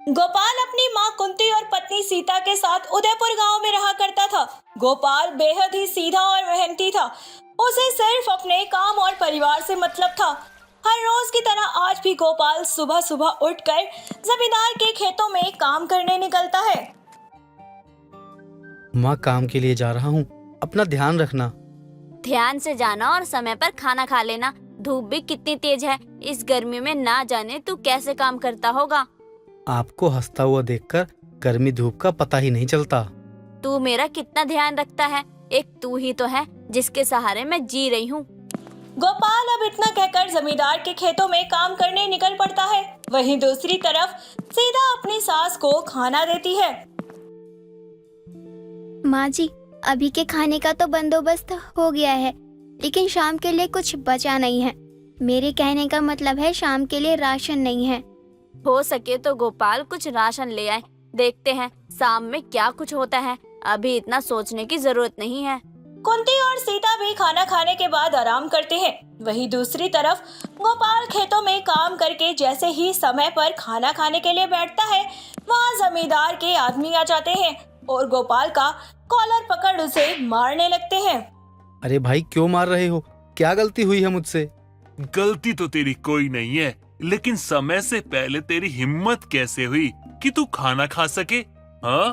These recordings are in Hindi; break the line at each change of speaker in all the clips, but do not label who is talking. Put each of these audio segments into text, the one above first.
गोपाल अपनी माँ कुंती और पत्नी सीता के साथ उदयपुर गांव में रहा करता था। गोपाल बेहद ही सीधा और मेहनती था। उसे सिर्फ अपने काम और परिवार से मतलब था। हर रोज की तरह आज भी गोपाल सुबह सुबह उठकर जमींदार के खेतों में काम करने निकलता है।
माँ, काम के लिए जा रहा हूँ, अपना ध्यान रखना।
ध्यान से जाना और समय पर खाना खा लेना। धूप भी कितनी तेज है, इस गर्मी में ना जाने तू कैसे काम करता होगा।
आपको हंसता हुआ देखकर गर्मी धूप का पता ही नहीं चलता।
तू मेरा कितना ध्यान रखता है, एक तू ही तो है जिसके सहारे मैं जी रही हूँ।
गोपाल अब इतना कहकर जमींदार के खेतों में काम करने निकल पड़ता है। वहीं दूसरी तरफ सीता अपनी सास को खाना देती है।
माँ जी, अभी के खाने का तो बंदोबस्त हो गया है, लेकिन शाम के लिए कुछ बचा नहीं है। मेरे कहने का मतलब है शाम के लिए राशन नहीं है।
हो सके तो गोपाल कुछ राशन ले आए, देखते हैं शाम में क्या कुछ होता है। अभी इतना सोचने की जरूरत नहीं है।
कुंती और सीता भी खाना खाने के बाद आराम करते हैं। वहीं दूसरी तरफ गोपाल खेतों में काम करके जैसे ही समय पर खाना खाने के लिए बैठता है, वहाँ जमींदार के आदमी आ जाते हैं और गोपाल का कॉलर पकड़ उसे मारने लगते हैं।
अरे भाई, क्यों मार रहे हो? क्या गलती हुई है मुझसे?
गलती तो तेरी कोई नहीं है, लेकिन समय से पहले तेरी हिम्मत कैसे हुई कि तू खाना खा सके? हाँ,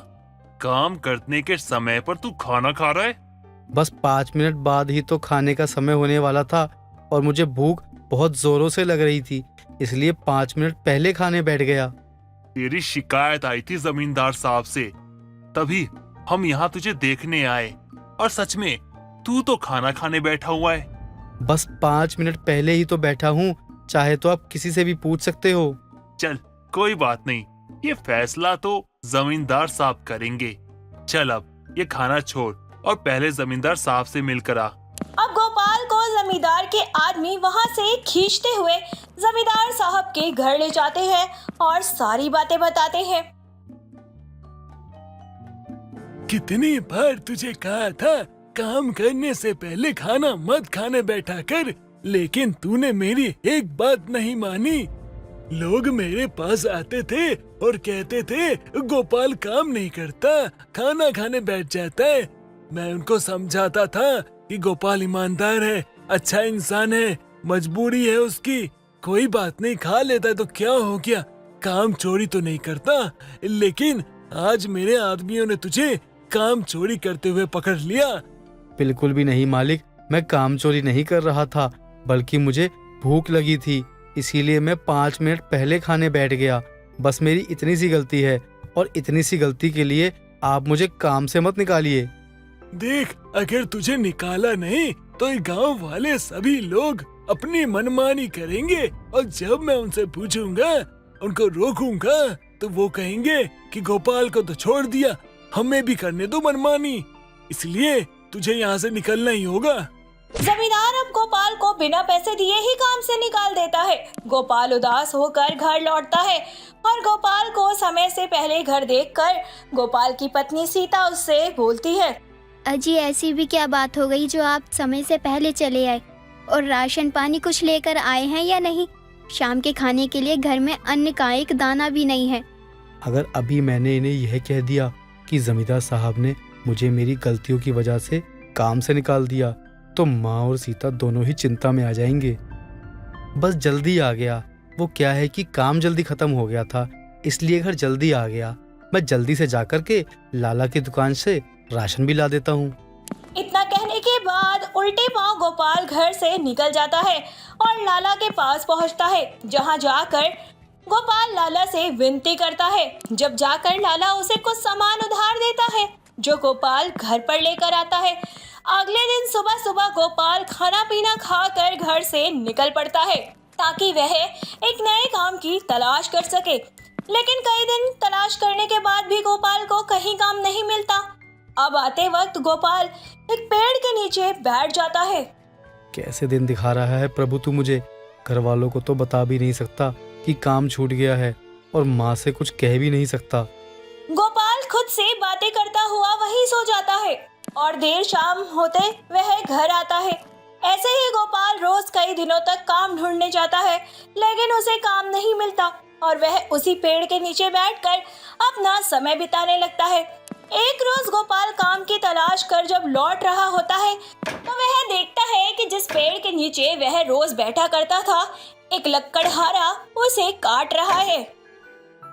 काम करने के समय पर तू खाना खा रहा है?
बस 5 मिनट बाद ही तो खाने का समय होने वाला था और मुझे भूख बहुत जोरों से लग रही थी, इसलिए 5 मिनट पहले खाने बैठ गया।
तेरी शिकायत आई थी जमींदार साहब से, तभी हम यहाँ तुझे देखने आए। और सच में तू तो खाना खाने बैठा हुआ है।
बस 5 मिनट पहले ही तो बैठा हूँ, चाहे तो आप किसी से भी पूछ सकते हो।
चल कोई बात नहीं, ये फैसला तो जमींदार साहब करेंगे। चल अब ये खाना छोड़ और पहले जमींदार साहब से मिलकर आ।
अब गोपाल को जमींदार के आदमी वहाँ से खींचते हुए जमींदार साहब के घर ले जाते हैं और सारी बातें बताते हैं।
कितनी बार तुझे कहा था काम करने से पहले खाना मत खाने बैठा कर, लेकिन तूने मेरी एक बात नहीं मानी। लोग मेरे पास आते थे और कहते थे गोपाल काम नहीं करता, खाना खाने बैठ जाता है। मैं उनको समझाता था कि गोपाल ईमानदार है, अच्छा इंसान है, मजबूरी है उसकी, कोई बात नहीं, खा लेता है तो क्या हो गया, काम चोरी तो नहीं करता। लेकिन आज मेरे आदमियों ने तुझे काम चोरी करते हुए पकड़ लिया।
बिल्कुल भी नहीं मालिक, मैं काम चोरी नहीं कर रहा था, बल्कि मुझे भूख लगी थी, इसीलिए मैं 5 मिनट पहले खाने बैठ गया। बस मेरी इतनी सी गलती है और इतनी सी गलती के लिए आप मुझे काम से मत निकालिए।
देख, अगर तुझे निकाला नहीं तो ये गांव वाले सभी लोग अपनी मनमानी करेंगे और जब मैं उनसे पूछूंगा, उनको रोकूंगा, तो वो कहेंगे कि गोपाल को तो छोड़ दिया, हमें भी करने दो मनमानी, इसलिए तुझे यहाँ से निकलना ही होगा।
जमींदार अब गोपाल को बिना पैसे दिए ही काम से निकाल देता है। गोपाल उदास होकर घर लौटता है और गोपाल को समय से पहले घर देखकर गोपाल की पत्नी सीता उससे बोलती है,
अजी, ऐसी भी क्या बात हो गई जो आप समय से पहले चले आए? और राशन पानी कुछ लेकर आए हैं या नहीं? शाम के खाने के लिए घर में अन्न का एक दाना भी नहीं है।
अगर अभी मैंने इन्हें यह कह दिया कि जमींदार साहब ने मुझे मेरी गलतियों की वजह से काम से निकाल दिया, तो माँ और सीता दोनों ही चिंता में आ जाएंगे। बस जल्दी आ गया। वो क्या है कि काम जल्दी खत्म हो गया था, इसलिए घर जल्दी आ गया। मैं जल्दी से जाकर के लाला की दुकान से राशन भी ला देता हूँ।
इतना कहने के बाद उल्टे पांव गोपाल घर से निकल जाता है और लाला के पास पहुंचता है, जहां जाकर गोपाल लाला से विनती करता है। जब जाकर लाला उसे कुछ सामान उधार देता है, जो गोपाल घर पर लेकर आता है। अगले दिन सुबह सुबह गोपाल खाना पीना खाकर घर से निकल पड़ता है, ताकि वह एक नए काम की तलाश कर सके। लेकिन कई दिन तलाश करने के बाद भी गोपाल को कहीं काम नहीं मिलता। अब आते वक्त गोपाल एक पेड़ के नीचे बैठ जाता है।
कैसे दिन दिखा रहा है प्रभु तू मुझे। घर वालों को तो बता भी नहीं सकता कि काम छूट गया है और माँ से कुछ कह भी नहीं सकता।
गोपाल खुद से बातें करता हुआ वहीं सो जाता है और देर शाम होते वह घर आता है। ऐसे ही गोपाल रोज कई दिनों तक काम ढूंढने जाता है, लेकिन उसे काम नहीं मिलता और वह उसी पेड़ के नीचे बैठकर अपना समय बिताने लगता है। एक रोज गोपाल काम की तलाश कर जब लौट रहा होता है तो वह देखता है कि जिस पेड़ के नीचे वह रोज बैठा करता था, एक लकड़हारा उसे काट रहा है।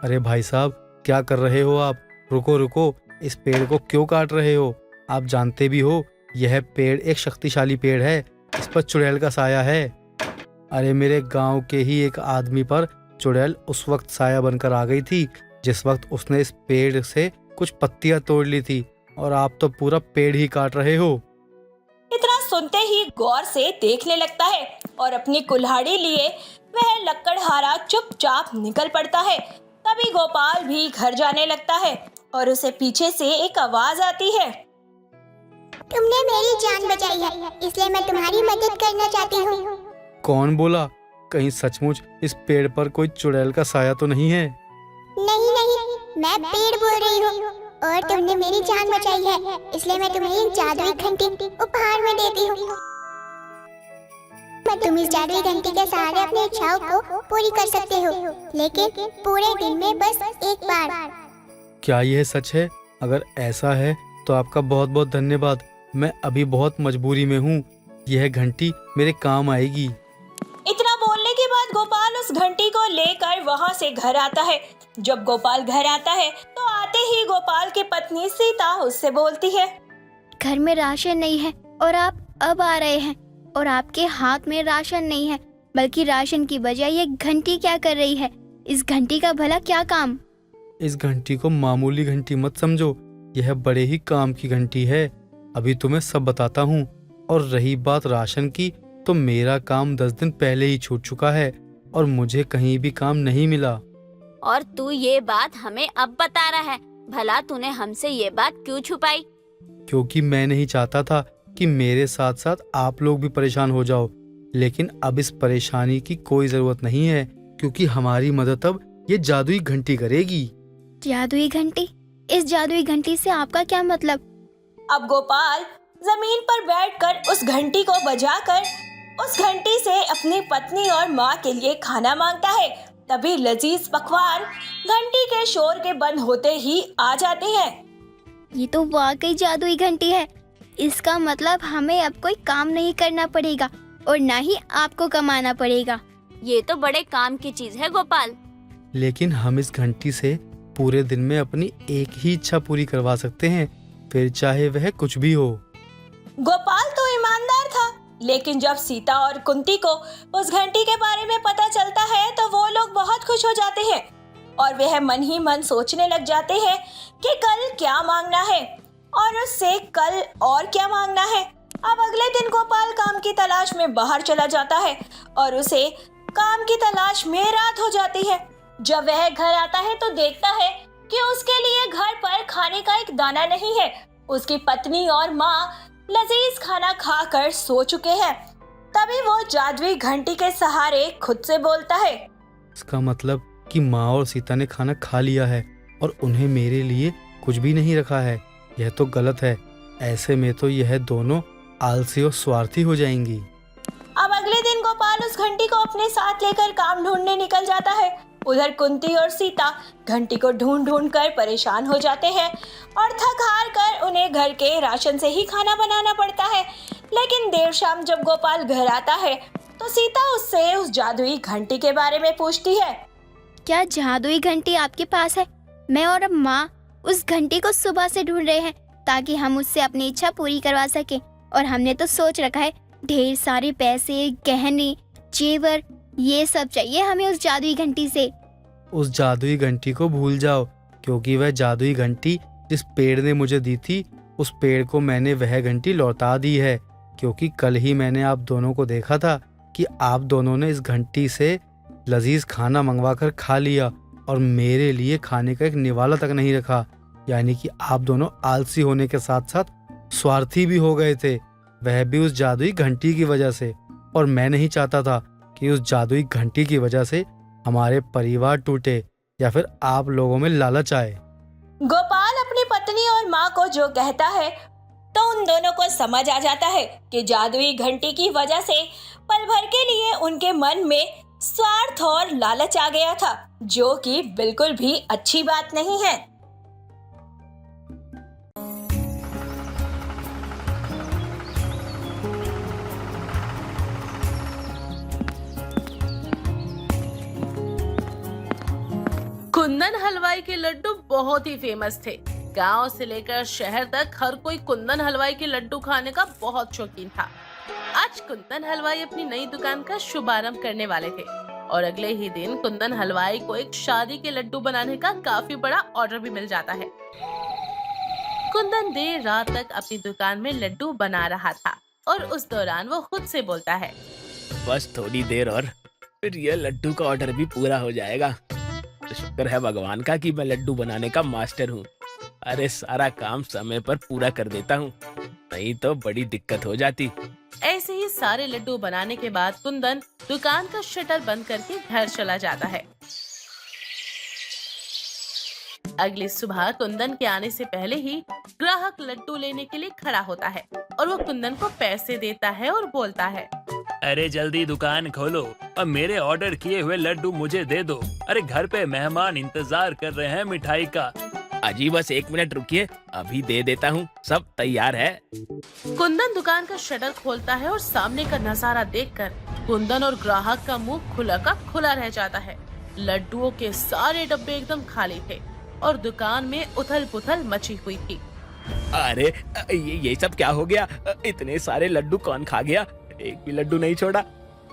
अरे भाई साहब, क्या कर रहे हो आप? रुको रुको, इस पेड़ को क्यों काट रहे हो? आप जानते भी हो यह पेड़ एक शक्तिशाली पेड़ है, इस पर चुड़ैल का साया है। अरे मेरे गांव के ही एक आदमी पर चुड़ैल उस वक्त साया बनकर आ गई थी जिस वक्त उसने इस पेड़ से कुछ पत्तियां तोड़ ली थी, और आप तो पूरा पेड़ ही काट रहे हो।
इतना सुनते ही गौर से देखने लगता है और अपनी कुल्हाड़ी लिए वह लकड़हारा चुपचाप निकल पड़ता है। तभी गोपाल भी घर जाने लगता है और उसे पीछे से एक आवाज आती है।
तुमने मेरी जान बचाई है, इसलिए मैं तुम्हारी मदद करना चाहती हूँ।
कौन बोला? कहीं सचमुच इस पेड़ पर कोई चुड़ैल का साया तो नहीं है?
नहीं नहीं, मैं पेड़ बोल रही हूँ और तुमने मेरी जान बचाई है, इसलिए मैं तुम्हें एक जादुई घंटी उपहार में देती हूँ। तुम इस जादुई घंटी के सहारे अपनी इच्छाओं को पूरी कर सकते हो, लेकिन पूरे दिन में बस एक बार।
क्या यह सच है? अगर ऐसा है तो आपका बहुत बहुत धन्यवाद। मैं अभी बहुत मजबूरी में हूँ, यह घंटी मेरे काम आएगी।
इतना बोलने के बाद गोपाल उस घंटी को लेकर वहाँ से घर आता है। जब गोपाल घर आता है तो आते ही गोपाल की पत्नी सीता उससे बोलती है,
घर में राशन नहीं है और आप अब आ रहे हैं, और आपके हाथ में राशन नहीं है, बल्कि राशन की बजाय ये घंटी क्या कर रही है? इस घंटी का भला क्या काम?
इस घंटी को मामूली घंटी मत समझो, यह बड़े ही काम की घंटी है। अभी तुम्हें सब बताता हूँ। और रही बात राशन की, तो मेरा काम 10 दिन पहले ही छूट चुका है और मुझे कहीं भी काम नहीं मिला।
और तू ये बात हमें अब बता रहा है? भला तूने हमसे ये बात क्यों छुपाई?
क्योंकि मैं नहीं चाहता था कि मेरे साथ साथ आप लोग भी परेशान हो जाओ, लेकिन अब इस परेशानी की कोई जरूरत नहीं है, क्योंकि हमारी मदद अब ये जादुई घंटी करेगी।
जादुई घंटी? इस जादुई घंटी से आपका क्या मतलब?
अब गोपाल जमीन पर बैठकर उस घंटी को बजाकर उस घंटी से अपनी पत्नी और माँ के लिए खाना मांगता है। तभी लजीज पकवान घंटी के शोर के बंद होते ही आ जाते हैं।
ये तो वाकई जादुई घंटी है। इसका मतलब हमें अब कोई काम नहीं करना पड़ेगा और ना ही आपको कमाना पड़ेगा।
ये तो बड़े काम की चीज है गोपाल।
लेकिन हम इस घंटी से पूरे दिन में अपनी एक ही इच्छा पूरी करवा सकते हैं, फिर चाहे वह कुछ भी हो।
गोपाल तो ईमानदार था, लेकिन जब सीता और कुंती को उस घंटी के बारे में पता चलता है तो वो लोग बहुत खुश हो जाते हैं और वह मन ही मन सोचने लग जाते हैं कि कल क्या मांगना है और उससे कल और क्या मांगना है। अब अगले दिन गोपाल काम की तलाश में बाहर चला जाता है और उसे काम की तलाश में रात हो जाती है। जब वह घर आता है तो देखता है कि उसके लिए घर पर खाने का एक दाना नहीं है। उसकी पत्नी और माँ लजीज खाना खाकर सो चुके हैं। तभी वो जादुई घंटी के सहारे खुद से बोलता है,
इसका मतलब कि माँ और सीता ने खाना खा लिया है और उन्हें मेरे लिए कुछ भी नहीं रखा है। यह तो गलत है। ऐसे में तो यह दोनों आलसी और स्वार्थी हो जाएंगी।
अब अगले दिन गोपाल उस घंटी को अपने साथ लेकर काम ढूंढने निकल जाता है। उधर कुंती और सीता घंटी को ढूंढ ढूंढ कर परेशान हो जाते हैं और थक हार कर उन्हें घर के राशन से ही खाना बनाना पड़ता है। लेकिन देर शाम जब गोपाल घर आता है तो सीता उससे उस जादुई घंटी के बारे में पूछती है।
क्या जादुई घंटी आपके पास है? मैं और अब माँ उस घंटी को सुबह से ढूंढ रहे हैं ताकि हम उससे अपनी इच्छा पूरी करवा सके, और हमने तो सोच रखा है ढेर सारे पैसे, गहने, जेवर, ये सब चाहिए हमें उस जादुई घंटी से।
उस जादुई घंटी को भूल जाओ, क्योंकि वह जादुई घंटी जिस पेड़ ने मुझे दी थी, उस पेड़ को मैंने वह घंटी लौटा दी है। क्योंकि कल ही मैंने आप दोनों को देखा था कि आप दोनों ने इस घंटी से लजीज खाना मंगवा कर खा लिया और मेरे लिए खाने का एक निवाला तक नहीं रखा। यानी कि आप दोनों आलसी होने के साथ साथ स्वार्थी भी हो गए थे, वह भी उस जादुई घंटी की वजह से। और मैं नहीं चाहता था कि उस जादुई घंटी की वजह से हमारे परिवार टूटे या फिर आप लोगों में लालच आए।
गोपाल अपनी पत्नी और माँ को जो कहता है तो उन दोनों को समझ आ जाता है कि जादुई घंटी की वजह से पल भर के लिए उनके मन में स्वार्थ और लालच आ गया था, जो कि बिल्कुल भी अच्छी बात नहीं है।
कुंदन हलवाई के लड्डू बहुत ही फेमस थे। गांव से लेकर शहर तक हर कोई कुंदन हलवाई के लड्डू खाने का बहुत शौकीन था। आज कुंदन हलवाई अपनी नई दुकान का शुभारंभ करने वाले थे और अगले ही दिन कुंदन हलवाई को एक शादी के लड्डू बनाने का काफी बड़ा ऑर्डर भी मिल जाता है। कुंदन देर रात तक अपनी दुकान में लड्डू बना रहा था और उस दौरान वो खुद से बोलता है,
बस थोड़ी देर और फिर यह लड्डू का ऑर्डर भी पूरा हो जाएगा। तो शुक्र है भगवान का कि मैं लड्डू बनाने का मास्टर हूँ। अरे सारा काम समय पर पूरा कर देता हूँ, नहीं तो बड़ी दिक्कत हो जाती।
ऐसे ही सारे लड्डू बनाने के बाद कुंदन दुकान का शटर बंद करके घर चला जाता है। अगली सुबह कुंदन के आने से पहले ही ग्राहक लड्डू लेने के लिए खड़ा होता है और वो कुंदन को पैसे देता है और बोलता है,
अरे जल्दी दुकान खोलो और मेरे ऑर्डर किए हुए लड्डू मुझे दे दो। अरे घर पे मेहमान इंतजार कर रहे हैं मिठाई का।
अजी बस 1 मिनट रुकिए, अभी दे देता हूँ, सब तैयार है।
कुंदन दुकान का शटर खोलता है और सामने का नजारा देखकर कुंदन और ग्राहक का मुंह खुला का खुला रह जाता है। लड्डुओं के सारे डब्बे एकदम खाली थे और दुकान में उथल पुथल मची हुई थी।
अरे ये सब क्या हो गया? इतने सारे लड्डू कौन खा गया? एक भी लड्डू नहीं छोड़ा।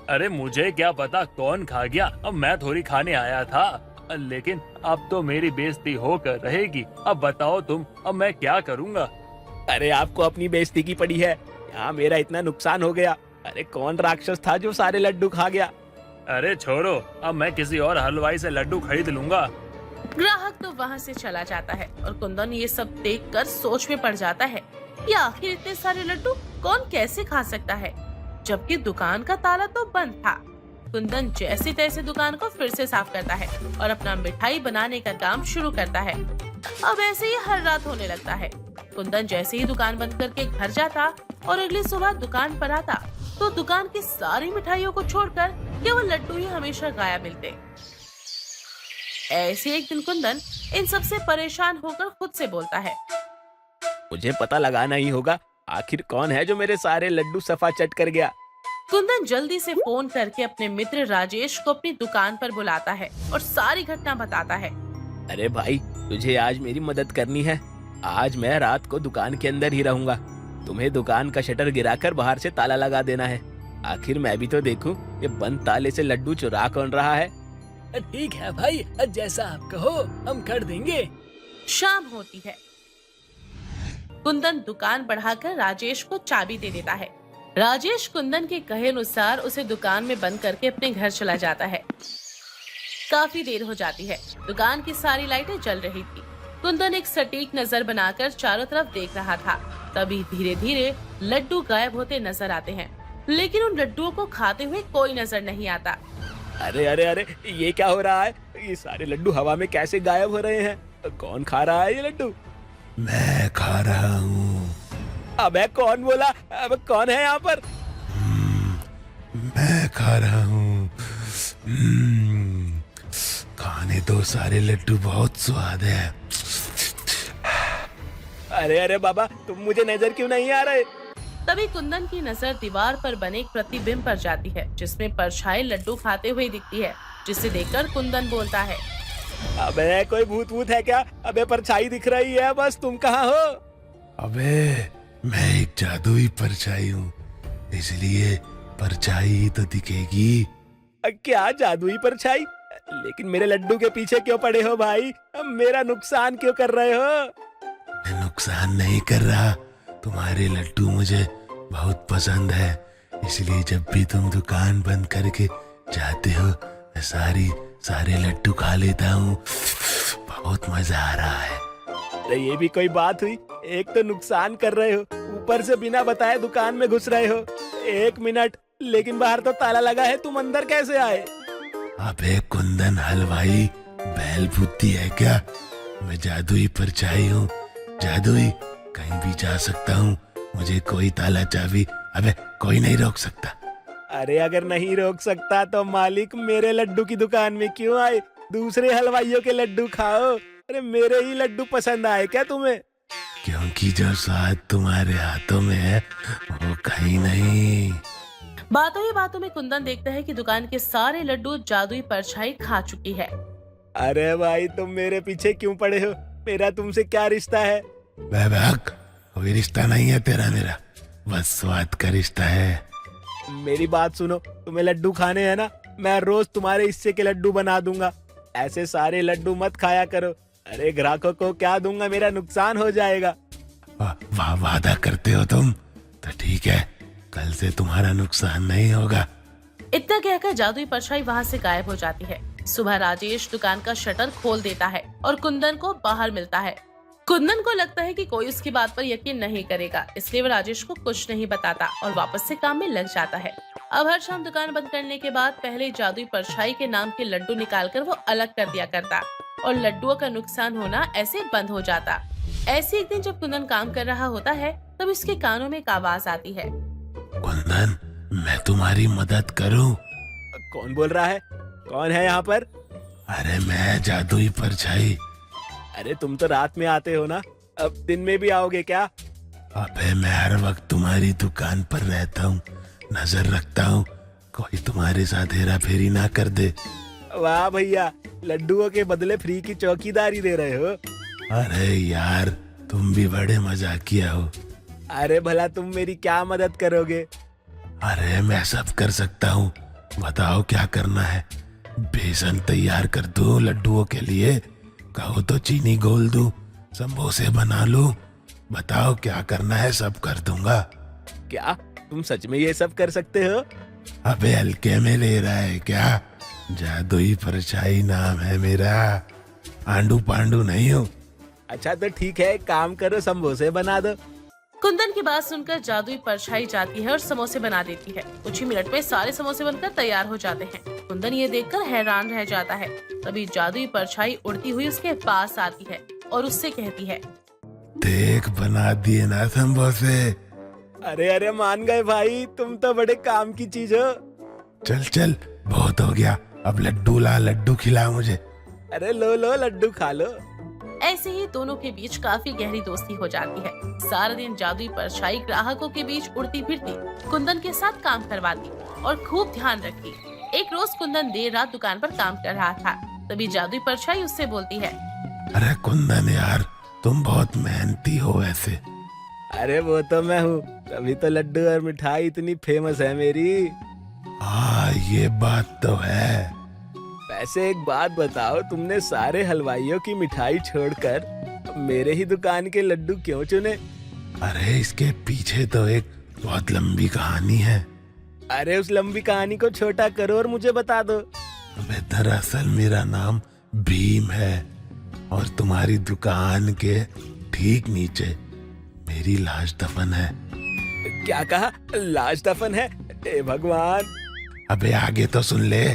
अरे मुझे क्या पता कौन खा गया, अब मैं थोड़ी खाने आया था। लेकिन अब तो मेरी बेइज्जती होकर रहेगी। अब बताओ तुम, अब मैं क्या करूँगा?
अरे आपको अपनी बेइज्जती की पड़ी है, यहाँ मेरा इतना नुकसान हो गया। अरे कौन राक्षस था जो सारे लड्डू खा गया?
अरे छोड़ो, अब मैं किसी और हलवाई से लड्डू खरीद लूंगा।
ग्राहक तो वहाँ से चला जाता है और कुंदन ये सब देखकर सोच में पड़ जाता है कि आखिर इतने सारे लड्डू कौन कैसे खा सकता है, जबकि दुकान का ताला तो बंद था। कुंदन जैसे तैसे दुकान को फिर से साफ करता है और अपना मिठाई बनाने का काम शुरू करता है। अब ऐसे ही हर रात होने लगता है। कुंदन जैसे ही दुकान बंद करके घर जाता और अगली सुबह दुकान पर आता तो दुकान की सारी मिठाइयों को छोड़कर केवल लड्डू ही हमेशा गायब मिलते। ऐसे एक दिन कुंदन इन सबसे परेशान होकर खुद से बोलता है,
मुझे पता लगाना ही होगा, आखिर कौन है जो मेरे सारे लड्डू सफा चट कर गया।
कुंदन जल्दी से फोन करके अपने मित्र राजेश को अपनी दुकान पर बुलाता है और सारी घटना बताता है।
अरे भाई, तुझे आज मेरी मदद करनी है। आज मैं रात को दुकान के अंदर ही रहूंगा। तुम्हें दुकान का शटर गिराकर बाहर से ताला लगा देना है। आखिर मैं भी तो देखूं ये बंद ताले से लड्डू चुरा कौन रहा है।
ठीक है भाई, जैसा आप कहो हम कर देंगे।
शाम होती है। कुंदन दुकान बढ़ाकर राजेश को चाबी दे देता है। राजेश कुंदन के कहे अनुसार उसे दुकान में बंद करके अपने घर चला जाता है। काफी देर हो जाती है। दुकान की सारी लाइटें जल रही थी। कुंदन एक सटीक नजर बनाकर चारों तरफ देख रहा था। तभी धीरे धीरे लड्डू गायब होते नजर आते हैं, लेकिन उन लड्डुओं को खाते हुए कोई नजर नहीं आता।
अरे अरे अरे, ये क्या हो रहा है? ये सारे लड्डू हवा में कैसे गायब हो रहे हैं? कौन खा रहा है ये लड्डू?
मैं खा रहा हूँ।
अबे कौन बोला? अब कौन है यहाँ पर?
मैं खा रहा हूँ। खाने दो, सारे लड्डू बहुत स्वाद है।
अरे अरे बाबा, तुम मुझे नजर क्यों नहीं आ रहे?
तभी कुंदन की नजर दीवार पर बने एक प्रतिबिंब पर जाती है, जिसमें परछाई लड्डू खाते हुए दिखती है, जिसे देखकर कुंदन बोलता है,
अबे कोई भूत भूत है क्या? अबे परछाई दिख रही है, बस तुम कहाँ हो?
अबे मैं एक जादुई परछाई हूँ, इसलिए परछाई तो दिखेगी।
क्या जादुई परछाई? लेकिन मेरे लड्डू के पीछे क्यों पड़े हो भाई? मेरा नुकसान क्यों कर रहे हो?
मैं नुकसान नहीं कर रहा, तुम्हारे लड्डू मुझे बहुत पसंद है, इसलिए जब भी तुम दुकान बंद करके जाते हो मैं सारे लड्डू खा लेता हूँ। बहुत मजा आ रहा है।
अरे ये भी कोई बात हुई? एक तो नुकसान कर रहे हो, ऊपर से बिना बताए दुकान में घुस रहे हो। 1 मिनट, लेकिन बाहर तो ताला लगा है, तुम अंदर कैसे आए?
अबे कुंदन हलवाई, बैल बुद्धि है क्या? मैं जादुई परछाई हूँ, जादुई, कहीं भी जा सकता हूँ, मुझे कोई ताला चाबी अबे कोई नहीं रोक सकता।
अरे अगर नहीं रोक सकता तो मालिक मेरे लड्डू की दुकान में क्यों आए? दूसरे हलवाइयों के लड्डू खाओ। अरे मेरे ही लड्डू पसंद आए क्या तुम्हें?
क्योंकि जो स्वाद तुम्हारे हाथों में है वो कहीं नहीं।
बातों ही बातों में कुंदन देखता है कि दुकान के सारे लड्डू जादुई परछाई खा चुकी है।
अरे भाई तुम मेरे पीछे क्यों पड़े हो? मेरा तुमसे क्या रिश्ता है?
बेबक, कोई रिश्ता नहीं है तेरा मेरा, बस स्वाद का रिश्ता है।
मेरी बात सुनो, तुम्हें लड्डू खाने हैं ना, मैं रोज तुम्हारे हिस्से के लड्डू बना दूंगा। ऐसे सारे लड्डू मत खाया करो। अरे ग्राहकों को क्या दूंगा, मेरा नुकसान हो जाएगा।
वादा करते हो तुम? तो ठीक है, कल से तुम्हारा नुकसान नहीं होगा।
इतना कहकर जादुई परछाई वहाँ से गायब हो जाती है। सुबह राजेश दुकान का शटर खोल देता है और कुंदन को बाहर मिलता है। कुंदन को लगता है कि कोई उसकी बात पर यकीन नहीं करेगा, इसलिए वो राजेश को कुछ नहीं बताता और वापस से काम में लग जाता है। अब हर शाम दुकान बंद करने के बाद पहले जादुई परछाई के नाम के लड्डू निकालकर वो अलग कर दिया करता और लड्डुओं का नुकसान होना ऐसे बंद हो जाता। ऐसे एक दिन जब कुंदन काम कर रहा होता है तब उसके कानों में एक आवाज आती है।
कुंदन, मैं तुम्हारी मदद करूं?
कौन बोल रहा है? कौन है यहाँ पर?
अरे मैं जादुई परछाई।
अरे तुम तो रात में आते हो ना, अब दिन में भी आओगे क्या?
अबे मैं हर वक्त तुम्हारी दुकान पर रहता हूँ, नजर रखता हूँ, कोई तुम्हारे साथ हेरा फेरी ना कर दे।
वाह भैया, लड्डुओं के बदले फ्री की चौकीदारी दे रहे हो।
अरे यार, तुम भी बड़े मजाकिया हो।
अरे भला तुम मेरी क्या मदद करोगे?
अरे मैं सब कर सकता हूँ, बताओ क्या करना है? बेसन तैयार कर दो लड्डुओं के लिए, कहो तो चीनी घोल दूं, समोसे बना लूं, बताओ क्या करना है, सब कर दूंगा।
क्या तुम सच में ये सब कर सकते हो?
अबे हल्के में ले रहा है क्या? जादुई परछाई नाम है मेरा, आंडू पांडू नहीं हो।
अच्छा तो ठीक है, काम करो, समोसे बना दो।
कुंदन की बात सुनकर जादुई परछाई जाती है और समोसे बना देती है। कुछ ही मिनट में सारे समोसे बनकर तैयार हो जाते हैं। कुंदन ये देखकर हैरान रह जाता है। तभी जादुई परछाई उड़ती हुई उसके पास आती है और उससे कहती है,
देख बना दिए ना समोसे।
अरे अरे मान गए भाई, तुम तो बड़े काम की चीज हो।
चल चल, बहुत हो गया, अब लड्डू ला, लड्डू खिला मुझे।
अरे लो लो लड्डू खा लो।
ऐसे ही दोनों के बीच काफी गहरी दोस्ती हो जाती है। सारा दिन जादुई परछाई ग्राहकों के बीच उड़ती फिरती, कुंदन के साथ काम करवाती और खूब ध्यान रखती। एक रोज कुंदन देर रात दुकान पर काम कर रहा था, तभी जादुई परछाई उससे बोलती है,
अरे कुंदन यार, तुम बहुत मेहनती हो वैसे।
अरे वो तो मैं हूँ, तभी तो लड्डू और मिठाई इतनी फेमस है मेरी।
हाँ ये बात तो है।
वैसे एक बात बताओ, तुमने सारे हलवाइयों की मिठाई छोड़कर मेरे ही दुकान के लड्डू क्यों चुने?
अरे इसके पीछे तो एक बहुत लंबी कहानी है।
अरे उस लंबी कहानी को छोटा करो और मुझे बता दो।
अबे दरअसल मेरा नाम भीम है और तुम्हारी दुकान के ठीक नीचे मेरी लाश दफन है।
क्या कहा? लाश दफन है? हे भगवान।
अबे आगे तो सुन ले।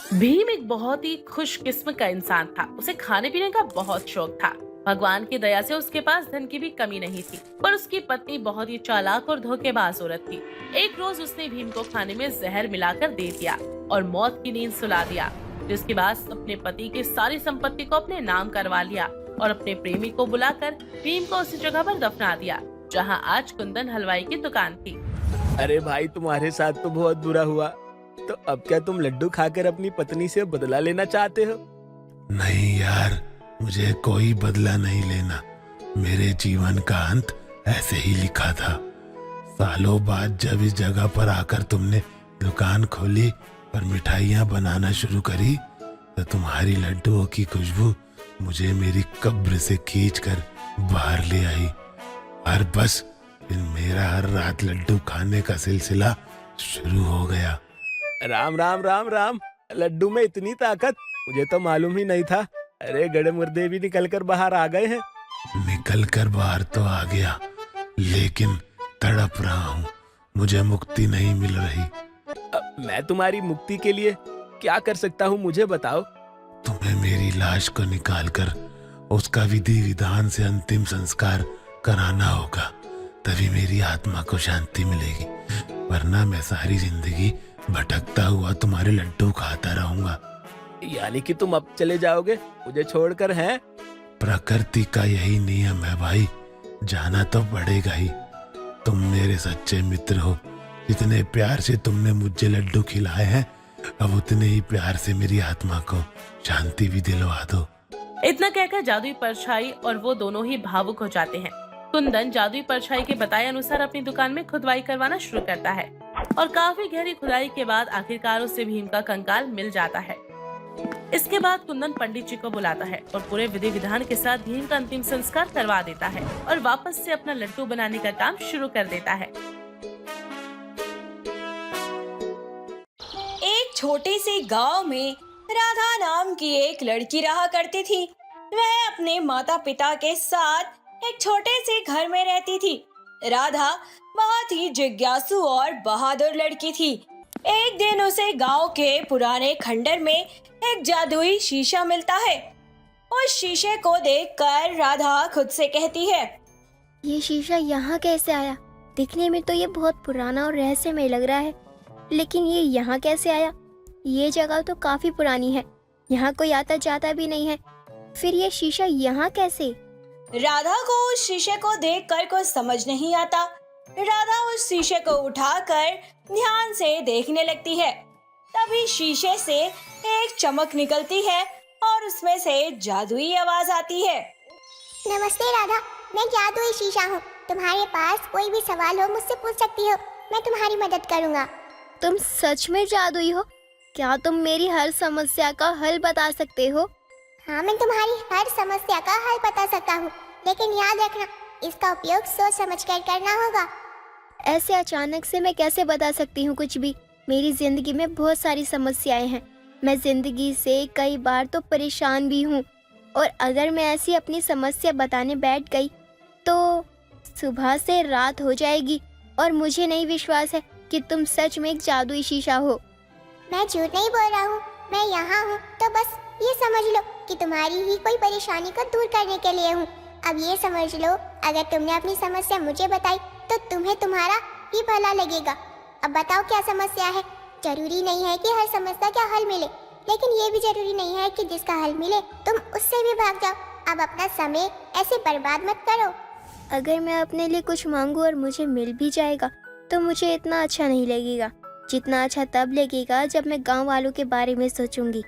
भीम एक बहुत ही खुश किस्म का इंसान था। उसे खाने पीने का बहुत शौक था। भगवान की दया से उसके पास धन की भी कमी नहीं थी, पर उसकी पत्नी बहुत ही चालाक और धोखेबाज औरत थी। एक रोज उसने भीम को खाने में जहर मिलाकर दे दिया और मौत की नींद सुला दिया। जिसके बाद अपने पति की सारी संपत्ति को अपने नाम करवा लिया और अपने प्रेमी को बुलाकर भीम को उसी जगह पर दफना दिया जहाँ आज कुंदन हलवाई की दुकान थी।
अरे भाई, तुम्हारे साथ तो बहुत बुरा हुआ। तो अब क्या तुम लड्डू खाकर अपनी पत्नी से बदला लेना चाहते हो?
नहीं यार, मुझे कोई बदला नहीं लेना। मेरे जीवन का अंत ऐसे ही लिखा था। सालों बाद जब इस जगह पर आकर तुमने दुकान खोली और मिठाइयाँ बनाना शुरू करी, तो तुम्हारी लड्डुओं की खुशबू मुझे मेरी कब्र से खींचकर बाहर ले आई। और बस फिर मेरा हर रात लड्डू खाने का सिलसिला शुरू हो गया।
राम राम राम राम, लड्डू में इतनी ताकत, मुझे तो मालूम ही नहीं था। अरे गड़े मुर्दे भी निकल कर बाहर आ गए हैं।
निकल कर बाहर तो आ गया, लेकिन तड़प रहा हूँ, मुझे मुक्ति नहीं मिल रही।
मैं तुम्हारी मुक्ति के लिए क्या कर सकता हूँ, मुझे बताओ।
तुम्हें मेरी लाश को निकालकर उसका विधि विधान से अंतिम संस्कार कराना होगा, तभी मेरी आत्मा को शांति मिलेगी, वरना मैं सारी जिंदगी भटकता हुआ तुम्हारे लड्डू खाता रहूंगा।
यानी कि तुम अब चले जाओगे मुझे छोड़कर? हैं?
प्रकृति का यही नियम है भाई, जाना तो पड़ेगा ही। तुम मेरे सच्चे मित्र हो, जितने प्यार से तुमने मुझे लड्डू खिलाए हैं, अब उतने ही प्यार से मेरी आत्मा को शांति भी दिलवा दो।
इतना कहकर जादुई परछाई और वो दोनों ही भावुक हो जाते हैं। कुंदन जादुई परछाई के बताए अनुसार अपनी दुकान में खुदाई करवाना शुरू करता है और काफी गहरी खुदाई के बाद आखिरकार उसे भीम का कंकाल मिल जाता है। इसके बाद कुंदन पंडित जी को बुलाता है और पूरे विधि विधान के साथ भीम का अंतिम संस्कार करवा देता है और वापस से अपना लड्डू बनाने का काम शुरू कर देता है।
एक छोटे से गांव में राधा नाम की एक लड़की रहा करती थी। वह अपने माता पिता के साथ एक छोटे से घर में रहती थी। राधा बहुत ही जिज्ञासु और बहादुर लड़की थी। एक दिन उसे गांव के पुराने खंडर में एक जादुई शीशा मिलता है। उस शीशे को देखकर राधा खुद से कहती है,
ये शीशा यहाँ कैसे आया? दिखने में तो ये बहुत पुराना और रहस्यमय लग रहा है, लेकिन ये यहाँ कैसे आया? ये जगह तो काफी पुरानी है, यहाँ कोई आता जाता भी नहीं है, फिर ये शीशा यहाँ कैसे?
राधा को उस शीशे को देखकर कुछ समझ नहीं आता। राधा उस शीशे को उठाकर ध्यान से देखने लगती है। तभी शीशे से एक चमक निकलती है और उसमें से जादुई आवाज आती है।
नमस्ते राधा, मैं जादुई शीशा हूँ। तुम्हारे पास कोई भी सवाल हो मुझसे पूछ सकती हो, मैं तुम्हारी मदद करूँगा।
तुम सच में जादुई हो? क्या तुम मेरी हर समस्या का हल बता सकते हो?
हाँ, मैं तुम्हारी हर समस्या का हल बता सकता हूँ, लेकिन याद रखना इसका उपयोग सोच समझ कर करना होगा।
ऐसे अचानक से मैं कैसे बता सकती हूँ कुछ भी? मेरी जिंदगी में बहुत सारी समस्याएं हैं। मैं जिंदगी से कई बार तो परेशान भी हूँ, और अगर मैं ऐसी अपनी समस्या बताने बैठ गई तो सुबह से रात हो जाएगी, और मुझे नहीं विश्वास है कि तुम सच में एक जादुई शीशा हो।
मैं झूठ नहीं बोल रहा हूँ, मैं यहाँ हूँ, तो बस ये समझ लो कि तुम्हारी ही कोई परेशानी को दूर करने के लिए हूँ। अब ये समझ लो, अगर तुमने अपनी समस्या मुझे बताई तो तुम्हें तुम्हारा ही भला लगेगा। अब बताओ क्या समस्या है? जरूरी नहीं है कि हर समस्या का हल मिले, लेकिन ये भी जरूरी नहीं है कि जिसका हल मिले तुम उससे भी भाग जाओ। अब अपना समय ऐसे बर्बाद मत करो।
अगर मैं अपने लिए कुछ मांगू और मुझे मिल भी जाएगा तो मुझे इतना अच्छा नहीं लगेगा, जितना अच्छा तब लगेगा जब मैं गांव वालों के बारे में सोचूंगी।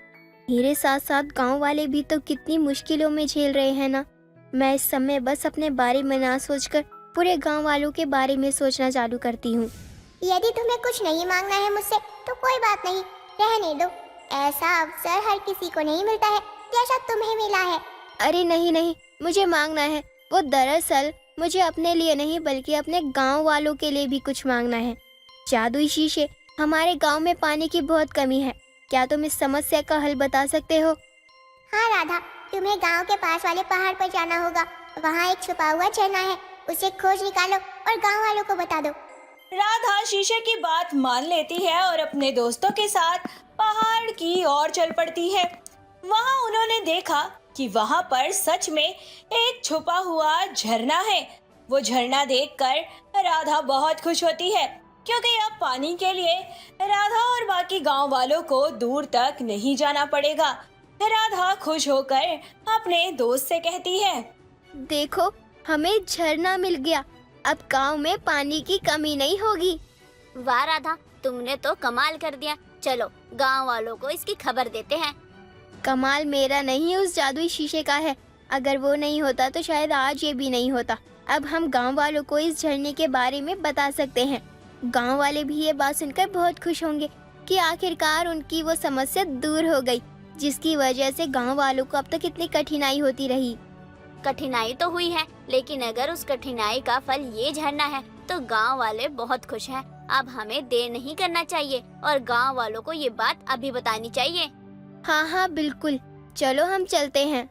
मेरे साथ साथ गांव वाले भी तो कितनी मुश्किलों में झेल रहे हैं ना। मैं इस समय बस अपने बारे में ना सोचकर पूरे गांव वालों के बारे में सोचना चालू करती हूँ।
यदि तुम्हें कुछ नहीं मांगना है मुझसे तो कोई बात नहीं, रहने दो। ऐसा अवसर हर किसी को नहीं मिलता है जैसा तुम्हें मिला है।
अरे नहीं नहीं, मुझे मांगना है। वो दरअसल मुझे अपने लिए नहीं बल्कि अपने गांव वालों के लिए भी कुछ मांगना है। जादुई शीशे, हमारे गांव में पानी की बहुत कमी है, क्या तुम इस समस्या का हल बता सकते हो?
हाँ राधा, तुम्हें गांव के पास वाले पहाड़ पर जाना होगा। वहाँ एक छुपा हुआ झरना है, उसे खोज निकालो और गांव वालों को बता दो।
राधा शीशे की बात मान लेती है और अपने दोस्तों के साथ पहाड़ की ओर चल पड़ती है। वहाँ उन्होंने देखा कि वहाँ पर सच में एक छुपा हुआ झरना है। वो झरना देखकर राधा बहुत खुश होती है, क्योंकि अब पानी के लिए राधा और बाकी गांव वालों को दूर तक नहीं जाना पड़ेगा। राधा खुश होकर अपने दोस्त से कहती है,
देखो, हमें झरना मिल गया, अब गांव में पानी की कमी नहीं होगी।
वाह राधा, तुमने तो कमाल कर दिया। चलो गांव वालों को इसकी खबर देते हैं।
कमाल मेरा नहीं, उस जादुई शीशे का है। अगर वो नहीं होता तो शायद आज ये भी नहीं होता। अब हम गांव वालों को इस झरने के बारे में बता सकते हैं। गांव वाले भी ये बात सुनकर बहुत खुश होंगे कि आखिरकार उनकी वो समस्या दूर हो गई, जिसकी वजह से गांव वालों को अब तक इतनी कठिनाई होती रही।
कठिनाई तो हुई है, लेकिन अगर उस कठिनाई का फल ये झरना है तो गांव वाले बहुत खुश हैं। अब हमें देर नहीं करना चाहिए और गांव वालों को ये बात अभी बतानी चाहिए।
हाँ हाँ बिल्कुल, चलो हम चलते हैं।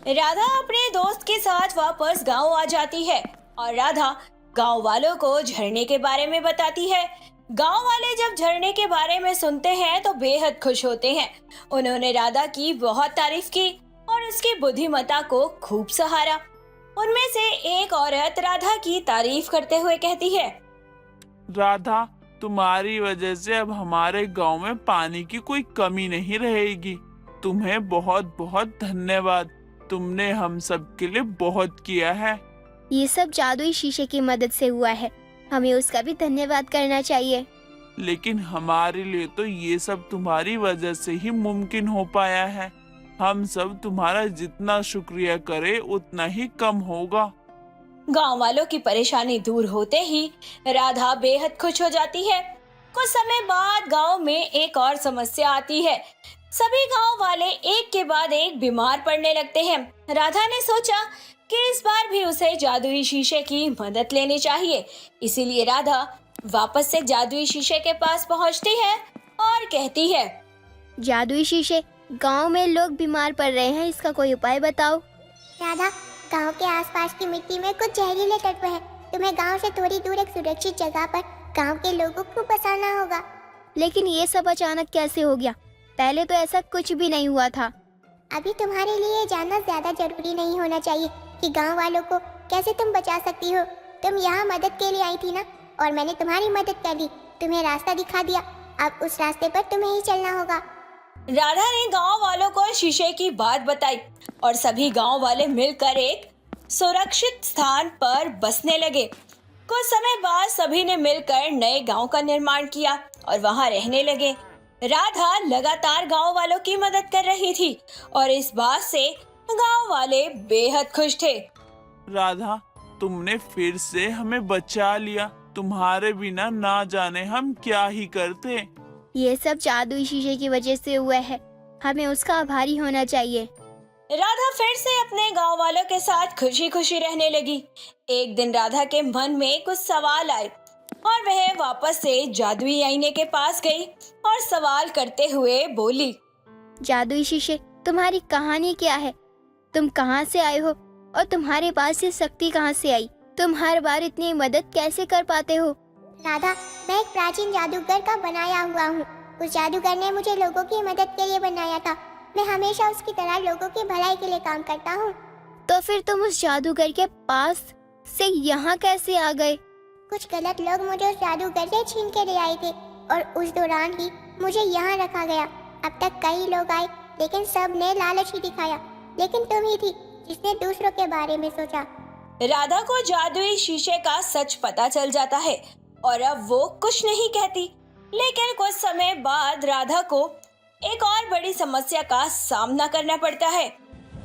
राधा अपने दोस्त के साथ वापस गांव आ जाती है और राधा गांव वालों को झरने के बारे में बताती है। गांव वाले जब झरने के बारे में सुनते हैं तो बेहद खुश होते हैं। उन्होंने राधा की बहुत तारीफ की और उसकी बुद्धिमत्ता को खूब सहारा। उनमें से एक औरत राधा की तारीफ करते हुए कहती है,
राधा, तुम्हारी वजह से अब हमारे गांव में पानी की कोई कमी नहीं रहेगी। तुम्हें बहुत बहुत धन्यवाद। तुमने हम सब के लिए बहुत किया है।
ये सब जादुई शीशे की मदद से हुआ है, हमें उसका भी धन्यवाद करना चाहिए।
लेकिन हमारे लिए तो ये सब तुम्हारी वजह से ही मुमकिन हो पाया है। हम सब तुम्हारा जितना शुक्रिया करें उतना ही कम होगा।
गांव वालों की परेशानी दूर होते ही राधा बेहद खुश हो जाती है। कुछ समय बाद गांव में एक और समस्या आती है। सभी गांव वाले एक के बाद एक बीमार पड़ने लगते हैं। राधा ने सोचा कि इस बार भी उसे जादुई शीशे की मदद लेनी चाहिए। इसीलिए राधा वापस से जादुई शीशे के पास पहुंचती है और कहती है,
जादुई शीशे, गांव में लोग बीमार पड़ रहे हैं, इसका कोई उपाय बताओ।
राधा, गांव के आसपास की मिट्टी में कुछ जहरीले तत्व हैं। तुम्हें गांव से थोड़ी दूर एक सुरक्षित जगह पर गांव के लोगों को बसाना होगा।
लेकिन ये सब अचानक कैसे हो गया? पहले तो ऐसा कुछ भी नहीं हुआ था।
अभी तुम्हारे लिए ये जानना ज्यादा जरूरी नहीं होना चाहिए कि गांव वालों को कैसे तुम बचा सकती हो। तुम यहाँ मदद के लिए आई थी ना, और मैंने तुम्हारी मदद कर दी, तुम्हें रास्ता दिखा दिया। अब उस रास्ते पर तुम्हें ही चलना होगा।
राधा ने गांव वालों को शीशे की बात बताई और सभी गांव वाले मिलकर एक सुरक्षित स्थान पर बसने लगे। कुछ समय बाद सभी ने मिलकर नए गांव का निर्माण किया और वहां रहने लगे। राधा लगातार गांव वालों की मदद कर रही थी और इस बात से गांव वाले बेहद खुश थे।
राधा, तुमने फिर से हमें बचा लिया। तुम्हारे बिना ना जाने हम क्या ही करते।
ये सब जादुई शीशे की वजह से हुआ है, हमें उसका आभारी होना चाहिए।
राधा फिर से अपने गांव वालों के साथ खुशी खुशी रहने लगी। एक दिन राधा के मन में कुछ सवाल आए और वह वापस से जादुई आईने के पास गई और सवाल करते हुए बोली,
जादुई शीशे, तुम्हारी कहानी क्या है? तुम कहाँ से आए हो और तुम्हारे पास ये शक्ति कहाँ से आई? तुम हर बार इतनी मदद कैसे कर पाते हो?
राधा, मैं एक प्राचीन जादूगर का बनाया हुआ हूँ। उस जादूगर ने मुझे लोगों की मदद के लिए बनाया था। मैं हमेशा उसकी तरह लोगों की भलाई के लिए काम करता हूँ।
तो फिर तुम उस जादूगर के पास से यहाँ कैसे आ गए?
कुछ गलत लोग मुझे उस जादूगर से छीन के ले आए थे और उस दौरान ही मुझे यहाँ रखा गया। अब तक कई लोग आए, लेकिन सब ने लालच ही दिखाया। लेकिन तुम ही थी जिसने दूसरों के बारे में सोचा।
राधा को जादुई शीशे का सच पता चल जाता है और अब वो कुछ नहीं कहती। लेकिन कुछ समय बाद राधा को एक और बड़ी समस्या का सामना करना पड़ता है।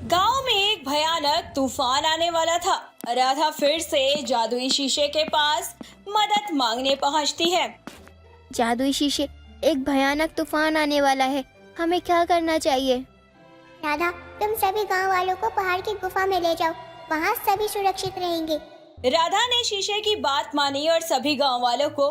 गांव में एक भयानक तूफान आने वाला था। राधा फिर से जादुई शीशे के पास मदद मांगने पहुंचती है।
जादुई शीशे, एक भयानक तूफान आने वाला है, हमें क्या करना चाहिए?
राधा, तुम सभी गांव वालों को पहाड़ की गुफा में ले जाओ, वहाँ सभी सुरक्षित रहेंगे।
राधा ने शीशे की बात मानी और सभी गांव वालों को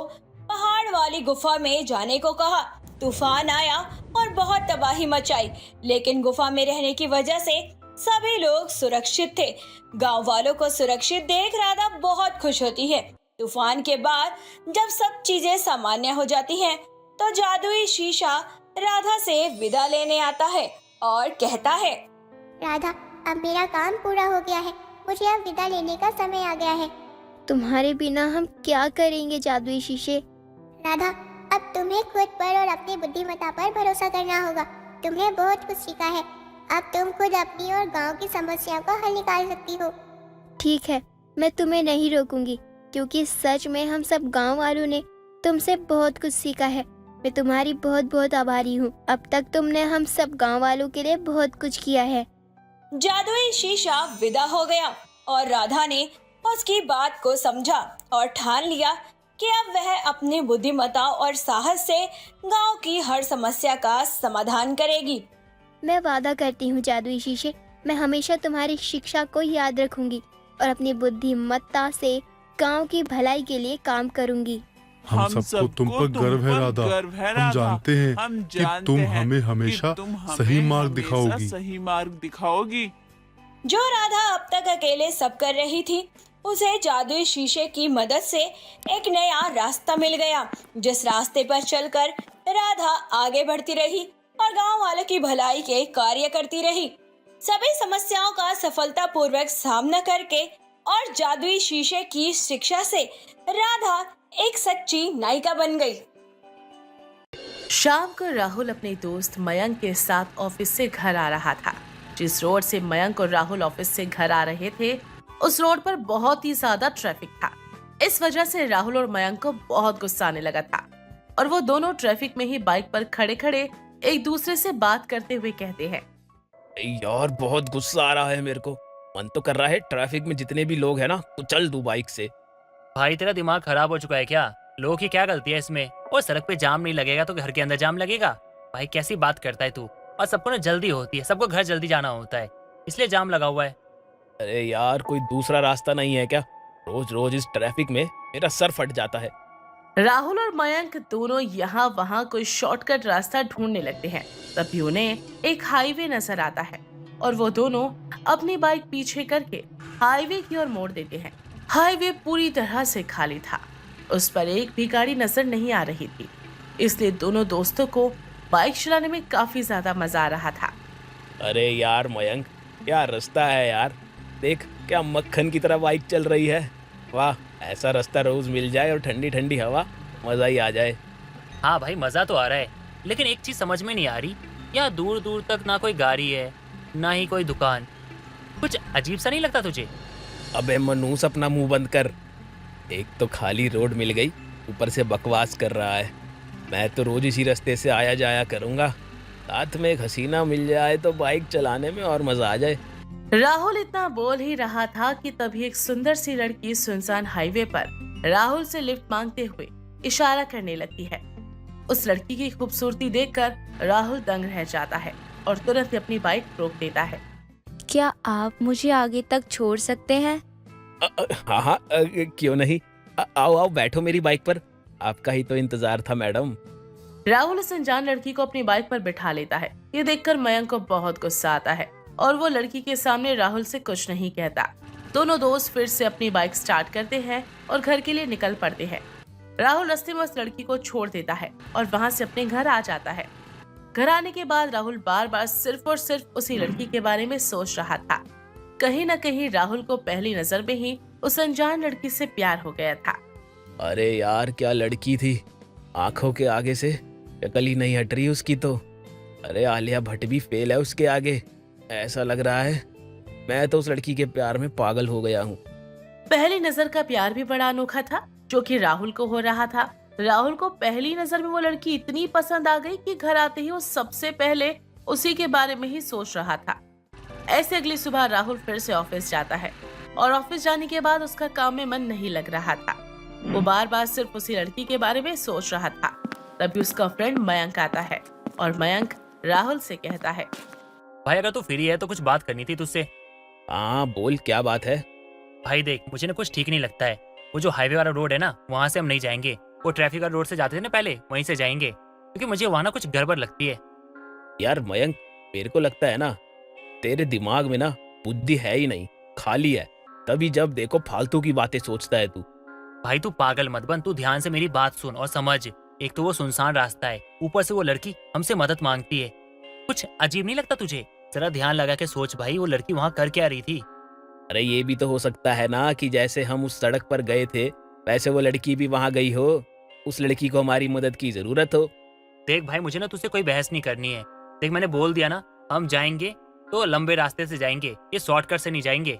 पहाड़ वाली गुफा में जाने को कहा। तूफान आया और बहुत तबाही मचाई, लेकिन गुफा में रहने की वजह से सभी लोग सुरक्षित थे। गांव वालों को सुरक्षित देख राधा बहुत खुश होती है। तूफान के बाद जब सब चीजें सामान्य हो जाती हैं, तो जादुई शीशा राधा से विदा लेने आता है और कहता है,
राधा, अब मेरा काम पूरा हो गया है, मुझे अब विदा लेने का समय आ गया है।
तुम्हारे बिना हम क्या करेंगे जादुई शीशे?
राधा, अब तुम्हें खुद पर और अपनी बुद्धिमत्ता पर भरोसा करना होगा। तुमने बहुत कुछ सीखा है। अब तुम खुद अपनी और गांव की समस्याओं का हल निकाल सकती हो।
ठीक है, मैं तुम्हें नहीं रोकूंगी, क्योंकि सच में हम सब गांव वालों ने तुमसे बहुत कुछ सीखा है। मैं तुम्हारी बहुत बहुत आभारी हूँ। अब तक तुमने हम सब गांव वालों के लिए बहुत कुछ किया है।
जादुई शीशा विदा हो गया और राधा ने उसकी बात को समझा और ठान लिया कि अब वह अपनी बुद्धिमत्ता और साहस से गांव की हर समस्या का समाधान करेगी।
मैं वादा करती हूँ जादुई शीशे, मैं हमेशा तुम्हारी शिक्षा को याद रखूंगी और अपनी बुद्धिमत्ता से गांव की भलाई के लिए काम करूंगी।
हम सबको तुम पर गर्व है राधा। हम जानते हैं कि तुम हमें हमेशा सही मार्ग दिखाओगी।
जो राधा अब तक अकेले सब कर रही थी, उसे जादुई शीशे की मदद से एक नया रास्ता मिल गया, जिस रास्ते पर चलकर राधा आगे बढ़ती रही और गांव वालों की भलाई के कार्य करती रही। सभी समस्याओं का सफलतापूर्वक सामना करके और जादुई शीशे की शिक्षा से राधा एक सच्ची नायिका बन गई।
शाम को राहुल अपने दोस्त मयंक के साथ ऑफिस से घर आ रहा था। जिस रोड से मयंक और राहुल ऑफिस से घर आ रहे थे, उस रोड पर बहुत ही ज्यादा ट्रैफिक था। इस वजह से राहुल और मयंक को बहुत गुस्सा आने लगा था और वो दोनों ट्रैफिक में ही बाइक पर खड़े खड़े एक दूसरे से बात करते हुए कहते हैं,
यार बहुत गुस्सा आ रहा है मेरे को। मन तो कर रहा है ट्रैफिक में जितने भी लोग हैं ना तो चल दूं बाइक से।
भाई तेरा दिमाग खराब हो चुका है क्या? लोगों की क्या गलती है इसमें? और सड़क पे जाम नहीं लगेगा तो घर के अंदर जाम लगेगा? भाई कैसी बात करता है तू? और सबको ना जल्दी होती है, सबको घर जल्दी जाना होता है, इसलिए जाम लगा हुआ है।
अरे यार कोई दूसरा रास्ता नहीं है क्या? रोज रोज इस ट्रैफिक में मेरा सर फट जाता है।
राहुल और मयंक दोनों यहाँ वहाँ कोई शॉर्टकट रास्ता ढूंढने लगते हैं। तभी उन्हें एक हाईवे नजर आता है और वो दोनों अपनी बाइक पीछे करके हाईवे की ओर मोड़ देते हैं। हाईवे पूरी तरह से खाली था, उस पर एक भी गाड़ी नजर नहीं आ रही थी, इसलिए दोनों दोस्तों को बाइक चलाने में काफी ज्यादा मजा आ रहा था।
अरे यार मयंक, क्या रास्ता है यार, देख क्या मक्खन की तरह बाइक चल रही है। वाह, ऐसा रास्ता रोज मिल जाए और ठंडी ठंडी हवा, मजा ही आ जाए।
हाँ भाई मजा तो आ रहा है, लेकिन एक चीज समझ में नहीं आ रही, यहाँ दूर दूर तक ना कोई गाड़ी है ना ही कोई दुकान। कुछ अजीब सा नहीं लगता तुझे?
अबे मनूस अपना मुंह बंद कर। एक तो खाली रोड मिल गई, ऊपर से बकवास कर रहा है। मैं तो रोज इसी रास्ते से आया जाया करूंगा, साथ में एक हसीना मिल जाए तो बाइक चलाने में और मजा आ जाए।
राहुल इतना बोल ही रहा था कि तभी एक सुंदर सी लड़की सुनसान हाईवे पर राहुल से लिफ्ट मांगते हुए इशारा करने लगती है। उस लड़की की खूबसूरती देखकर राहुल दंग रह जाता है और तुरंत ही अपनी बाइक रोक देता है।
क्या आप मुझे आगे तक छोड़ सकते हैं?
हाँ हाँ, क्यों नहीं, आओ आओ बैठो मेरी बाइक पर, आपका ही तो इंतजार था मैडम।
राहुल उस अनजान लड़की को अपनी बाइक पर बिठा लेता है। ये देखकर मयंक को बहुत गुस्सा आता है और वो लड़की के सामने राहुल से कुछ नहीं कहता। दोनों दोस्त फिर से अपनी बाइक स्टार्ट करते हैं और घर के लिए निकल पड़ते हैं। राहुल रास्ते में उस लड़की को छोड़ देता है और वहाँ से अपने घर आ जाता है। घर आने के बाद राहुल बार बार सिर्फ और सिर्फ उसी लड़की के बारे में सोच रहा था। कहीं न कहीं राहुल को पहली नजर में ही उस अनजान लड़की से प्यार हो गया था।
अरे यार क्या लड़की थी, आंखों के आगे से शक्ल ही नहीं हट रही उसकी तो। अरे आलिया भट्ट भी फेल है उसके आगे, ऐसा लग रहा है। मैं तो उस लड़की के प्यार में पागल हो गया हूँ।
पहली नजर का प्यार भी बड़ा अनोखा था जो कि राहुल को हो रहा था। राहुल को पहली नजर में वो लड़की इतनी पसंद आ गई कि घर आते ही वो सबसे पहले उसी के बारे में ही सोच रहा था। ऐसे अगली सुबह राहुल फिर से ऑफिस जाता है और ऑफिस जाने के बाद उसका काम में मन नहीं लग रहा था। वो बार बार सिर्फ उसी लड़की के बारे में सोच रहा था। तभी उसका फ्रेंड मयंक आता है और मयंक राहुल से कहता है,
भाई अगर तू फ्री है तो कुछ बात करनी थी तुझसे।
हाँ बोल, क्या बात है?
भाई देख, मुझे ना कुछ ठीक नहीं लगता है। वो जो हाईवे वाला रोड है ना, वहाँ से हम नहीं जाएंगे। वो ट्रैफिक वाला रोड से जाते थे ना पहले, वहीं से जाएंगे, क्योंकि मुझे वहाँ ना कुछ गड़बड़ लगती है।
यार मयंक, मेरे को लगता है ना तेरे दिमाग में ना बुद्धि है ही नहीं, खाली है। तभी जब देखो फालतू की बातें सोचता है तू।
भाई तू पागल मत बन, तू ध्यान से मेरी बात सुन और समझ। एक तो वो सुनसान रास्ता है, ऊपर से वो लड़की हमसे मदद मांगती है। कुछ अजीब नहीं लगता तुझे? जरा ध्यान लगा के सोच भाई, वो लड़की वहाँ कर क्या रही थी?
अरे ये भी तो हो सकता है ना कि जैसे हम उस सड़क पर गए थे वैसे वो लड़की भी वहाँ गई हो, उस लड़की को हमारी मदद की जरूरत हो।
देख भाई, मुझे ना तुझसे कोई बहस नहीं करनी है। देख मैंने बोल दिया ना, हम जाएंगे तो लंबे रास्ते से जाएंगे, ये शॉर्टकट से नहीं जाएंगे।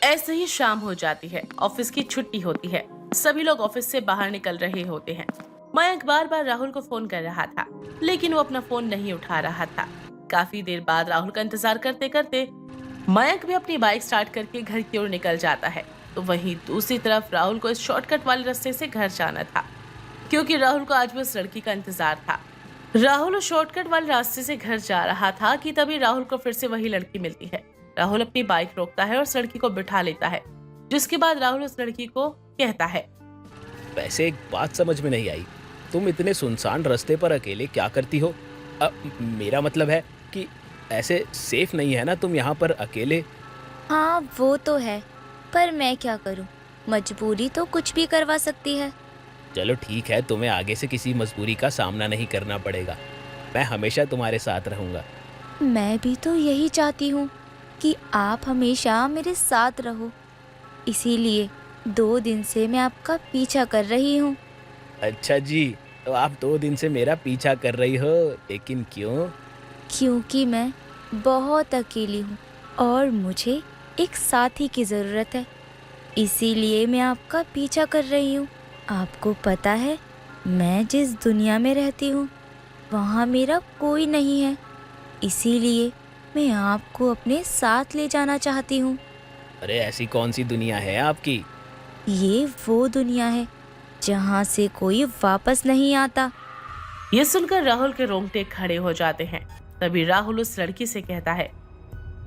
ऐसे ही शाम हो जाती है, ऑफिस की छुट्टी होती है, सभी लोग ऑफिस से बाहर निकल रहे होते हैं। मयंक बार बार राहुल को फोन कर रहा था, लेकिन वो अपना फोन नहीं उठा रहा था। काफी देर बाद राहुल का इंतजार करते करते मयंक भी अपनी बाइक स्टार्ट करके घर की ओर निकल जाता है। तो वहीं दूसरी तरफ राहुल को इस शॉर्टकट वाले रास्ते से घर जाना था, क्योंकि राहुल को आज भी उस लड़की का इंतजार था। राहुल उस शॉर्टकट वाले रास्ते से घर जा रहा था कि तभी राहुल को फिर से वही लड़की मिलती है। राहुल अपनी बाइक रोकता है और उस लड़की को बिठा लेता है, जिसके बाद राहुल उस लड़की को कहता है,
वैसे एक बात समझ में नहीं आई, तुम इतने सुनसान रास्ते पर अकेले क्या करती हो? मेरा मतलब है कि ऐसे सेफ नहीं है ना तुम यहाँ पर अकेले?
हाँ वो तो है, पर मैं क्या करूँ, मजबूरी तो कुछ भी करवा सकती है।
चलो ठीक है, तुम्हें आगे से किसी मजबूरी का सामना नहीं करना पड़ेगा। मैं हमेशा तुम्हारे साथ रहूँगा।
मैं भी तो यही चाहती हूँ कि आप हमेशा मेरे साथ रहो, इसीलिए 2 दिन से मैं आपका पीछा कर रही हूँ।
अच्छा जी, तो आप 2 दिन से मेरा पीछा कर रही हो, लेकिन क्यों?
क्योंकि मैं बहुत अकेली हूँ और मुझे एक साथी की ज़रूरत है, इसीलिए मैं आपका पीछा कर रही हूँ। आपको पता है, मैं जिस दुनिया में रहती हूँ वहाँ मेरा कोई नहीं है, इसीलिए मैं आपको अपने साथ ले जाना चाहती हूँ।
अरे ऐसी कौन सी दुनिया है आपकी?
ये वो दुनिया है जहाँ से कोई वापस नहीं आता।
ये सुनकर राहुल के रोंगटे खड़े हो जाते हैं। तभी राहुल उस लड़की से कहता है,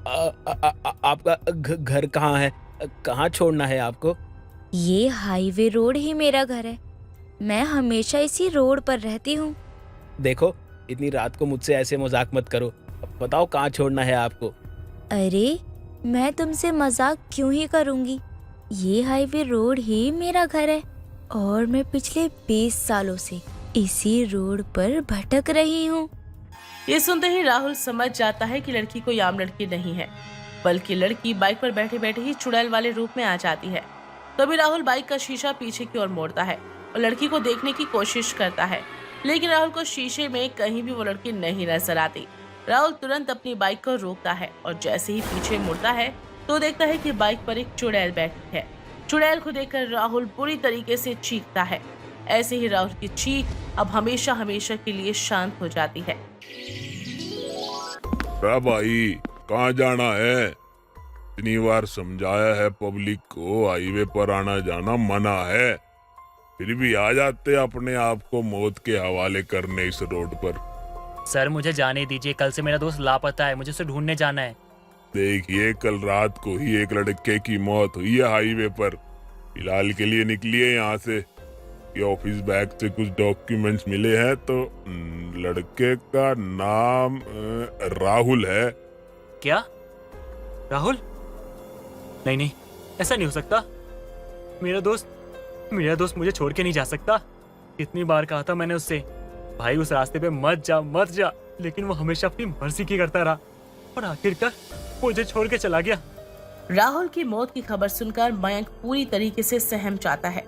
आपका घर कहाँ है? कहाँ छोड़ना है आपको?
ये हाईवे रोड ही मेरा घर है। मैं हमेशा इसी रोड पर रहती हूँ।
देखो, इतनी रात को मुझसे ऐसे मजाक मत करो। बताओ कहाँ छोड़ना है आपको?
अरे, मैं तुमसे मजाक क्यों ही करूँगी। ये हाईवे रोड ही मेरा घर है और मैं पिछले 20 सालों से इसी रोड पर भटक रही हूँ।
ये सुनते ही राहुल समझ जाता है कि लड़की कोई आम लड़की नहीं है, बल्कि लड़की बाइक पर बैठे बैठे ही चुड़ैल वाले रूप में आ जाती है। तभी राहुल बाइक का शीशा पीछे की ओर मोड़ता है और लड़की को देखने की कोशिश करता है, लेकिन राहुल को शीशे में कहीं भी वो लड़की नहीं नजर आती। राहुल तुरंत अपनी बाइक को रोकता है और जैसे ही पीछे मुड़ता है तो देखता है कि बाइक पर एक चुड़ैल बैठी है। चुड़ैल को देखकर राहुल बुरी तरीके से चीखता है। ऐसे ही राहुल की चीख अब हमेशा हमेशा के लिए शांत हो जाती है।
भाई, कहाँ जाना है? इतनी बार समझाया है पब्लिक को हाईवे पर आना जाना मना है, फिर भी आ जाते अपने आप को मौत के हवाले करने इस रोड पर।
सर मुझे जाने दीजिए, कल से मेरा दोस्त लापता है, मुझे उसे ढूंढने जाना है।
देखिए, कल रात को ही एक लड़के की मौत हुई है हाईवे पर। फिलहाल के लिए निकलिए यहाँ से। ये ऑफिस बैग से कुछ डॉक्यूमेंट्स मिले हैं, तो लड़के का नाम राहुल है।
क्या? राहुल? नहीं नहीं, ऐसा नहीं हो सकता। मेरा दोस्त मुझे छोड़ के नहीं जा सकता। कितनी बार कहा था मैंने उससे, भाई उस रास्ते पे मत जा, लेकिन वो हमेशा अपनी मर्जी की करता रहा और आखिरकार मुझे छोड़ के चला गया।
राहुल की मौत की खबर सुनकर मयंक पूरी तरीके से सहम जाता है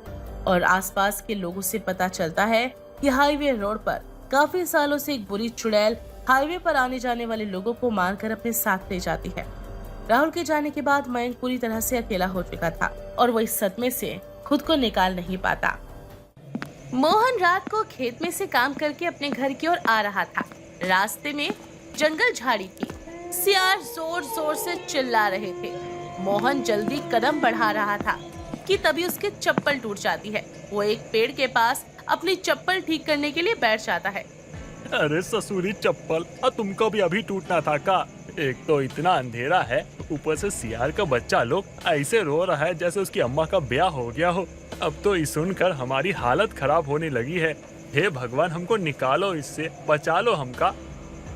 और आसपास के लोगों से पता चलता है कि हाईवे रोड पर काफी सालों से एक बुरी चुड़ैल हाईवे पर आने जाने वाले लोगों को मारकर अपने साथ ले जाती है। राहुल के जाने के बाद मयंक पूरी तरह से अकेला हो चुका था और वो इस सदमे से खुद को निकाल नहीं पाता। मोहन रात को खेत में से काम करके अपने घर की ओर आ रहा था। रास्ते में जंगल झाड़ी थी। सियार जोर जोर से चिल्ला रहे थे। मोहन जल्दी कदम बढ़ा रहा था कि तभी उसकी चप्पल टूट जाती है। वो एक पेड़ के पास अपनी चप्पल ठीक करने के लिए बैठ जाता है।
अरे ससुरी चप्पल, तुमको भी अभी टूटना था का? एक तो इतना अंधेरा है, ऊपर से सियार का बच्चा लोग ऐसे रो रहा है जैसे उसकी अम्मा का ब्याह हो गया हो। अब तो ये सुनकर हमारी हालत खराब होने लगी है। हे भगवान, हमको निकालो इससे, बचा लो हमका।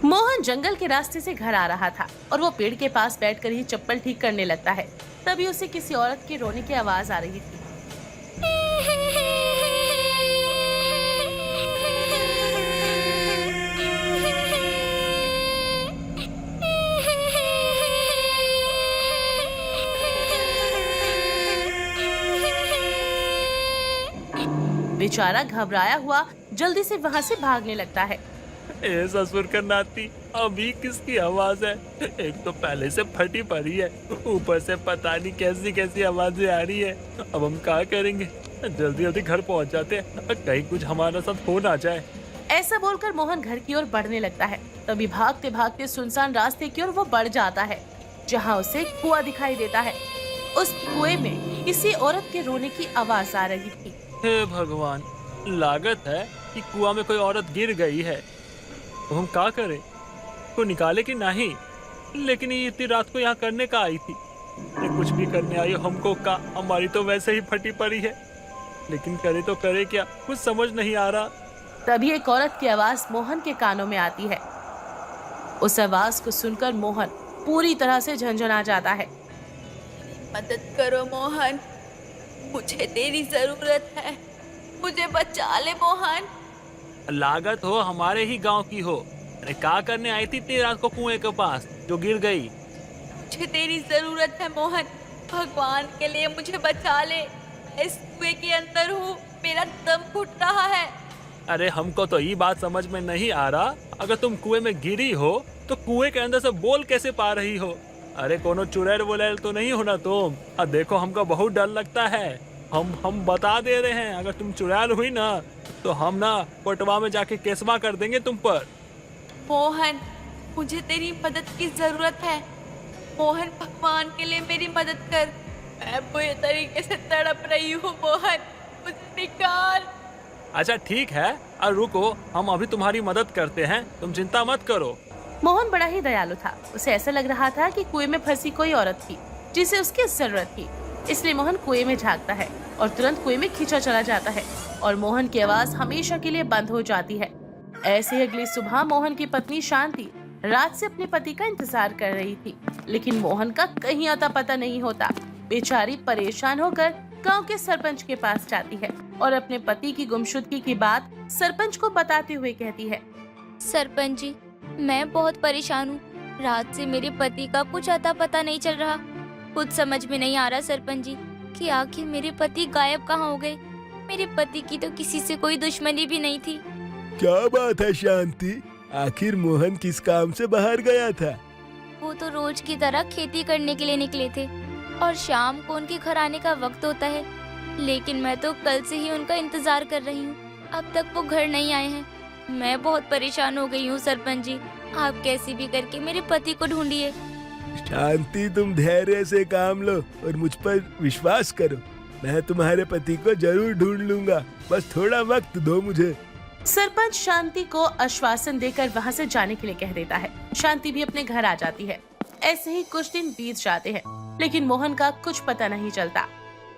मोहन जंगल के रास्ते से घर आ रहा था और वो पेड़ के पास बैठकर ही चप्पल ठीक करने लगता है। तभी उसे किसी औरत के रोने की आवाज आ रही थी। बेचारा घबराया हुआ जल्दी से वहाँ से भागने लगता है।
ए ससुर का नाती, अभी किसकी आवाज है? एक तो पहले से फटी पड़ी है, ऊपर से पता नहीं कैसी कैसी आवाजें आ रही है। अब हम क्या करेंगे? जल्दी जल्दी घर पहुंच जाते हैं, कहीं कुछ हमारा साथ हो ना जाए।
ऐसा बोलकर मोहन घर की ओर बढ़ने लगता है। तभी भागते भागते सुनसान रास्ते की ओर वो बढ़ जाता है, जहाँ उसे कुआं दिखाई देता है। उस कुएं में किसी औरत के रोने की आवाज आ रही थी।
हे भगवान, लागत है कि कुआं में कोई औरत गिर गई है। तो हम क्या करें? को निकाले कि नहीं? लेकिन ये इतनी रात को यहाँ करने का आई थी। ये कुछ भी करने आई हो हमको का, हमारी तो वैसे ही फटी पड़ी है, लेकिन करे तो करे क्या, कुछ समझ नहीं आ रहा।
तभी एक औरत की आवाज मोहन के कानों में आती है। उस आवाज को सुनकर मोहन पूरी तरह से झंझना जाता है।
मदद करो मोहन, मुझे तेरी जरूरत है, मुझे बचा ले मोहन।
लागत हो हमारे ही गांव की हो। अरे क्या करने आई थी इतनी रात को कुएं के पास जो गिर गई?
मुझे तेरी जरूरत है मोहन, भगवान के लिए मुझे बचा ले। इस कुएं के अंदर हूँ, मेरा दम घुट रहा है।
अरे हमको तो ये बात समझ में नहीं आ रहा, अगर तुम कुएं में गिरी हो तो कुएं के अंदर से बोल कैसे पा रही हो? अरे कोनो चुड़ैल वुड़ैल तो नहीं हो ना तुम? देखो हमको बहुत डर लगता है। हम बता दे रहे हैं, अगर तुम चुड़ैल हुई ना तो हम ना कोटवा में जाके केसवा कर देंगे तुम पर।
मोहन, मुझे तेरी मदद की जरूरत है। मोहन, भगवान के लिए मेरी मदद कर। मैं बुरे तरीके से तड़प रही हूँ मोहन, मुझे निकाल।
अच्छा ठीक है, और रुको, हम अभी तुम्हारी मदद करते हैं, तुम चिंता मत करो।
मोहन बड़ा ही दयालु था। उसे ऐसा लग रहा था कि कुएं में फंसी कोई औरत थी जिसे उसकी जरूरत थी। इसलिए मोहन कुएं में झांकता है और तुरंत कुएं में खींचा चला जाता है और मोहन की आवाज हमेशा के लिए बंद हो जाती है। ऐसे ही अगली सुबह मोहन की पत्नी शांति रात से अपने पति का इंतजार कर रही थी, लेकिन मोहन का कहीं आता पता नहीं होता। बेचारी परेशान होकर गांव के सरपंच के पास जाती है और अपने पति की गुमशुदगी की बात सरपंच को बताते हुए कहती है।
सरपंच जी, मैं बहुत परेशान हूँ। रात से मेरे पति का कुछ अता पता नहीं चल रहा। कुछ समझ में नहीं आ रहा सरपंच जी कि आखिर मेरे पति गायब कहाँ हो गए। मेरे पति की तो किसी से कोई दुश्मनी भी नहीं थी।
क्या बात है शांति, आखिर मोहन किस काम से बाहर गया था?
वो तो रोज की तरह खेती करने के लिए निकले थे और शाम को उनके घर आने का वक्त होता है, लेकिन मैं तो कल से ही उनका इंतजार कर रही हूँ। अब तक वो घर नहीं आए हैं। मैं बहुत परेशान हो गई हूँ सरपंच जी, आप कैसे भी करके मेरे पति को ढूंढिए।
शांति, तुम धैर्य से काम लो और मुझ पर विश्वास करो। मैं तुम्हारे पति को जरूर ढूंढ लूंगा, बस थोड़ा वक्त दो मुझे।
सरपंच शांति को आश्वासन देकर वहाँ से जाने के लिए कह देता है। शांति भी अपने घर आ जाती है। ऐसे ही कुछ दिन बीत जाते हैं, लेकिन मोहन का कुछ पता नहीं चलता।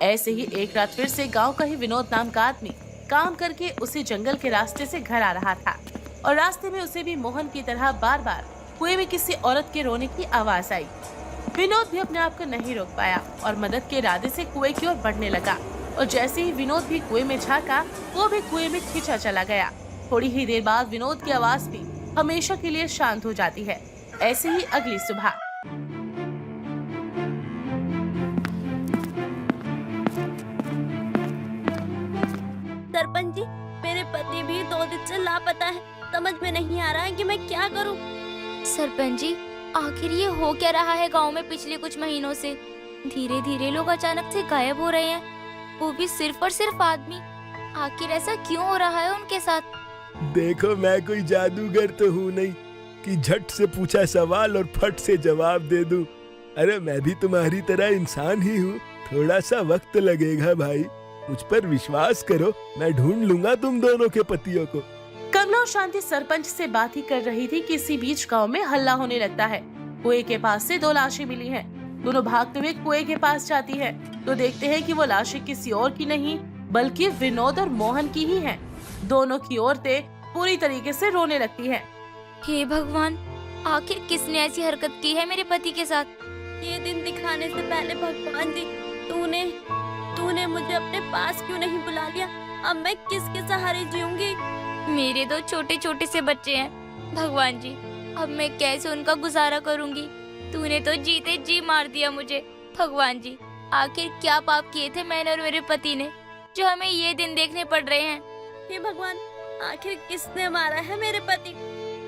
ऐसे ही एक रात फिर से गांव का ही विनोद नाम का आदमी काम करके उसी जंगल के रास्ते से घर आ रहा था और रास्ते में उसे भी मोहन की तरह बार बार कुएं में किसी औरत के रोने की आवाज आई। विनोद भी अपने आप को नहीं रोक पाया और मदद के इरादे से कुएं की ओर बढ़ने लगा और जैसे ही विनोद भी कुएं में झांका, वो भी कुएं में खींचा चला गया। थोड़ी ही देर बाद विनोद की आवाज भी हमेशा के लिए शांत हो जाती है। ऐसे ही अगली सुबह
सरपंच जी, मेरे पति भी 2 दिन से लापता है। समझ में नहीं आ रहा है कि मैं क्या करूं।
सरपंच जी, आखिर ये हो क्या रहा है गांव में पिछले कुछ महीनों से? धीरे धीरे लोग अचानक से गायब हो रहे हैं, वो भी सिर्फ और सिर्फ आदमी। आखिर ऐसा क्यों हो रहा है उनके साथ?
देखो, मैं कोई जादूगर तो हूँ नहीं कि झट से पूछा सवाल और फट से जवाब दे दूं। अरे मैं भी तुम्हारी तरह इंसान ही हूँ, थोड़ा सा वक्त लगेगा भाई, मुझ पर विश्वास करो, मैं ढूंढ लूंगा तुम दोनों के पतियों को।
कमला और शांति सरपंच से बात ही कर रही थी कि इसी बीच गांव में हल्ला होने लगता है। कुएं के पास से 2 लाशें मिली हैं। दोनों भागते हुए कुएं के पास जाती है तो देखते हैं कि वो लाशें किसी और की नहीं बल्कि विनोद और मोहन की ही हैं। दोनों की औरतें पूरी तरीके से रोने लगती हैं।
हे भगवान, आखिर किसने ऐसी हरकत की है मेरे पति के साथ?
ये दिन दिखाने से पहले भगवान जी, तूने मुझे अपने पास क्यों नहीं बुला लिया? अब मैं किसके सहारे जीऊंगी?
मेरे 2 छोटे छोटे से बच्चे हैं भगवान जी, अब मैं कैसे उनका गुजारा करूंगी? तूने तो जीते जी मार दिया मुझे। भगवान जी, आखिर क्या पाप किए थे मैंने और मेरे पति ने जो हमें ये दिन देखने पड़ रहे हैं?
हे भगवान, आखिर किसने मारा है मेरे पति?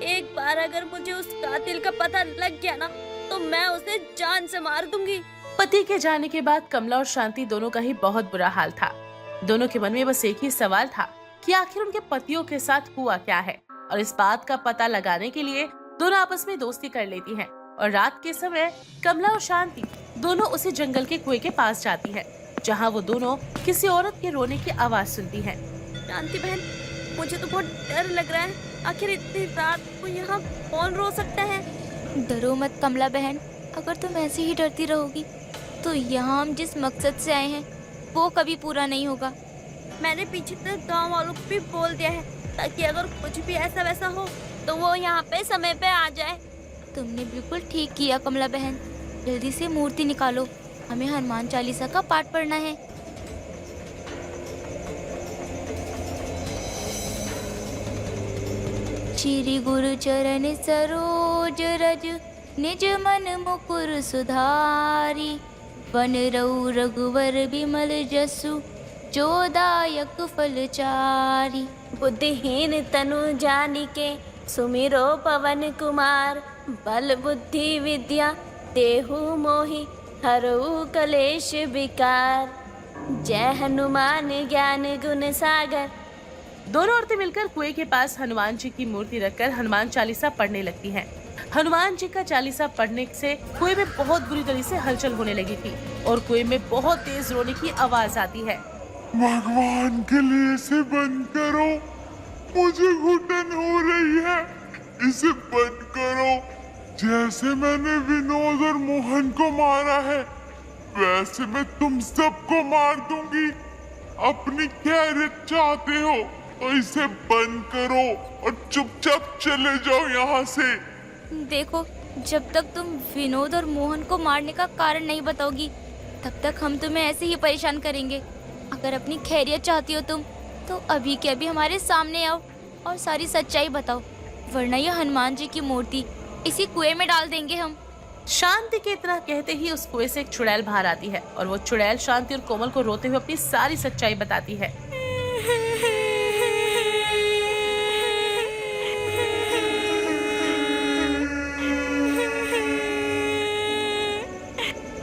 एक बार अगर मुझे उस कातिल का पता लग गया ना तो मैं उसे जान से मार दूंगी।
पति के जाने के बाद कमला और शांति दोनों का ही बहुत बुरा हाल था। दोनों के मन में बस एक ही सवाल था कि आखिर उनके पतियों के साथ हुआ क्या है, और इस बात का पता लगाने के लिए दोनों आपस में दोस्ती कर लेती हैं। और रात के समय कमला और शांति दोनों उसी जंगल के कुएं के पास जाती है जहां वो दोनों किसी औरत के रोने की आवाज सुनती हैं।
शांति बहन, मुझे तो बहुत डर लग रहा है। आखिर इतनी रात को यहाँ कौन रो सकता है?
डरो मत कमला बहन, अगर तुम ऐसे ही डरती रहोगी तो यहाँ हम जिस मकसद से आए हैं वो कभी पूरा नहीं होगा।
मैंने पीछे तक गांव वालों को भी बोल दिया है ताकि अगर कुछ भी ऐसा वैसा हो तो वो यहाँ पे समय पे आ जाए।
तुमने बिल्कुल ठीक किया कमला बहन, जल्दी से मूर्ति निकालो, हमें हनुमान चालीसा का पाठ पढ़ना है। श्री गुरु चरण सरोज रज निज मन मुकुर सुधारी, वन रऊ रघुवर बिमल जसु जोदायक फलचारी।
बुद्धिहीन तनु जानिके सुमिरो पवन कुमार। बल बुद्धि विद्या देहु मोहि हरऊ कलेश विकार। जय हनुमान ज्ञान गुण सागर।
दोनों औरतें मिलकर कुएं के पास हनुमान जी की मूर्ति रखकर हनुमान चालीसा पढ़ने लगती हैं। हनुमान जी का चालीसा पढ़ने से कुएं में बहुत बुरी तरह से हलचल होने लगी थी और कुएं में बहुत तेज रोने की आवाज आती है।
भगवान के लिए इसे बंद करो, मुझे घुटन हो रही है, इसे बंद करो। जैसे मैंने विनोद और मोहन को मारा है वैसे मैं तुम सबको मार दूंगी। अपनी खैरियत चाहते हो तो इसे बंद करो और चुपचाप चले जाओ यहाँ से।
देखो, जब तक तुम विनोद और मोहन को मारने का कारण नहीं बताओगी तब तक हम तुम्हें ऐसे ही परेशान करेंगे। अगर अपनी खैरियत चाहती हो तुम तो अभी के अभी हमारे सामने आओ और सारी सच्चाई बताओ, वरना यह हनुमान जी की मूर्ति इसी कुएं में डाल देंगे हम।
शांति के इतना कहते ही उस कुएं से एक चुड़ैल बाहर आती है और वो चुड़ैल शांति और कोमल को रोते हुए अपनी सारी सच्चाई बताती है।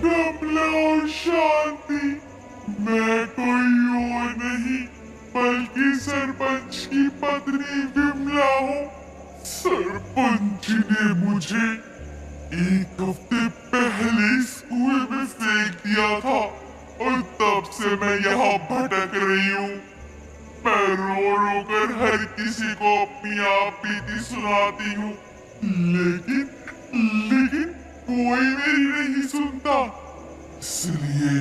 कमला और शांति, मैं कोई और नहीं बल्कि सरपंच की पत्नी विमला हूँ। सरपंच ने मुझे एक हफ्ते पहले इस कुएं में फेंक दिया था और तब से मैं यहाँ भटक रही हूँ। मैं रो रो कर हर किसी को अपनी आप बीती सुनाती हूँ, लेकिन कोई मेरी नहीं सुनता। इसलिए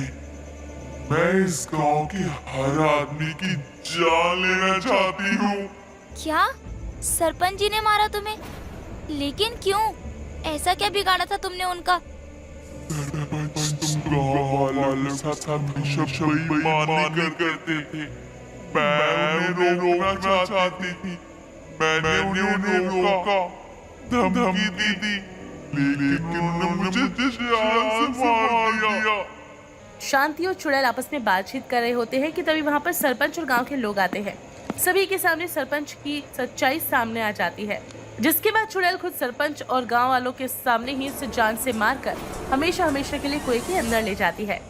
मैं इस गांव के हर आदमी की जान लेना चाहती हूँ।
क्या सरपंच जी ने मारा तुम्हें? लेकिन क्यों? ऐसा क्या बिगाड़ा था तुमने उनका?
तुम गांव वालों के साथ हमेशा बेईमानी करते थे। मैं उन्हें रोकना चाहती थी, मैंने उन्हें रोका, धमकी दी, लेकिन उन्होंने मुझे जान से मार दिया।
शांति और चुड़ैल आपस में बातचीत कर रहे होते हैं कि तभी वहाँ पर सरपंच और गांव के लोग आते हैं। सभी के सामने सरपंच की सच्चाई सामने आ जाती है, जिसके बाद चुड़ैल खुद सरपंच और गांव वालों के सामने ही इसे जान से मारकर हमेशा हमेशा के लिए कुएं के अंदर ले जाती है।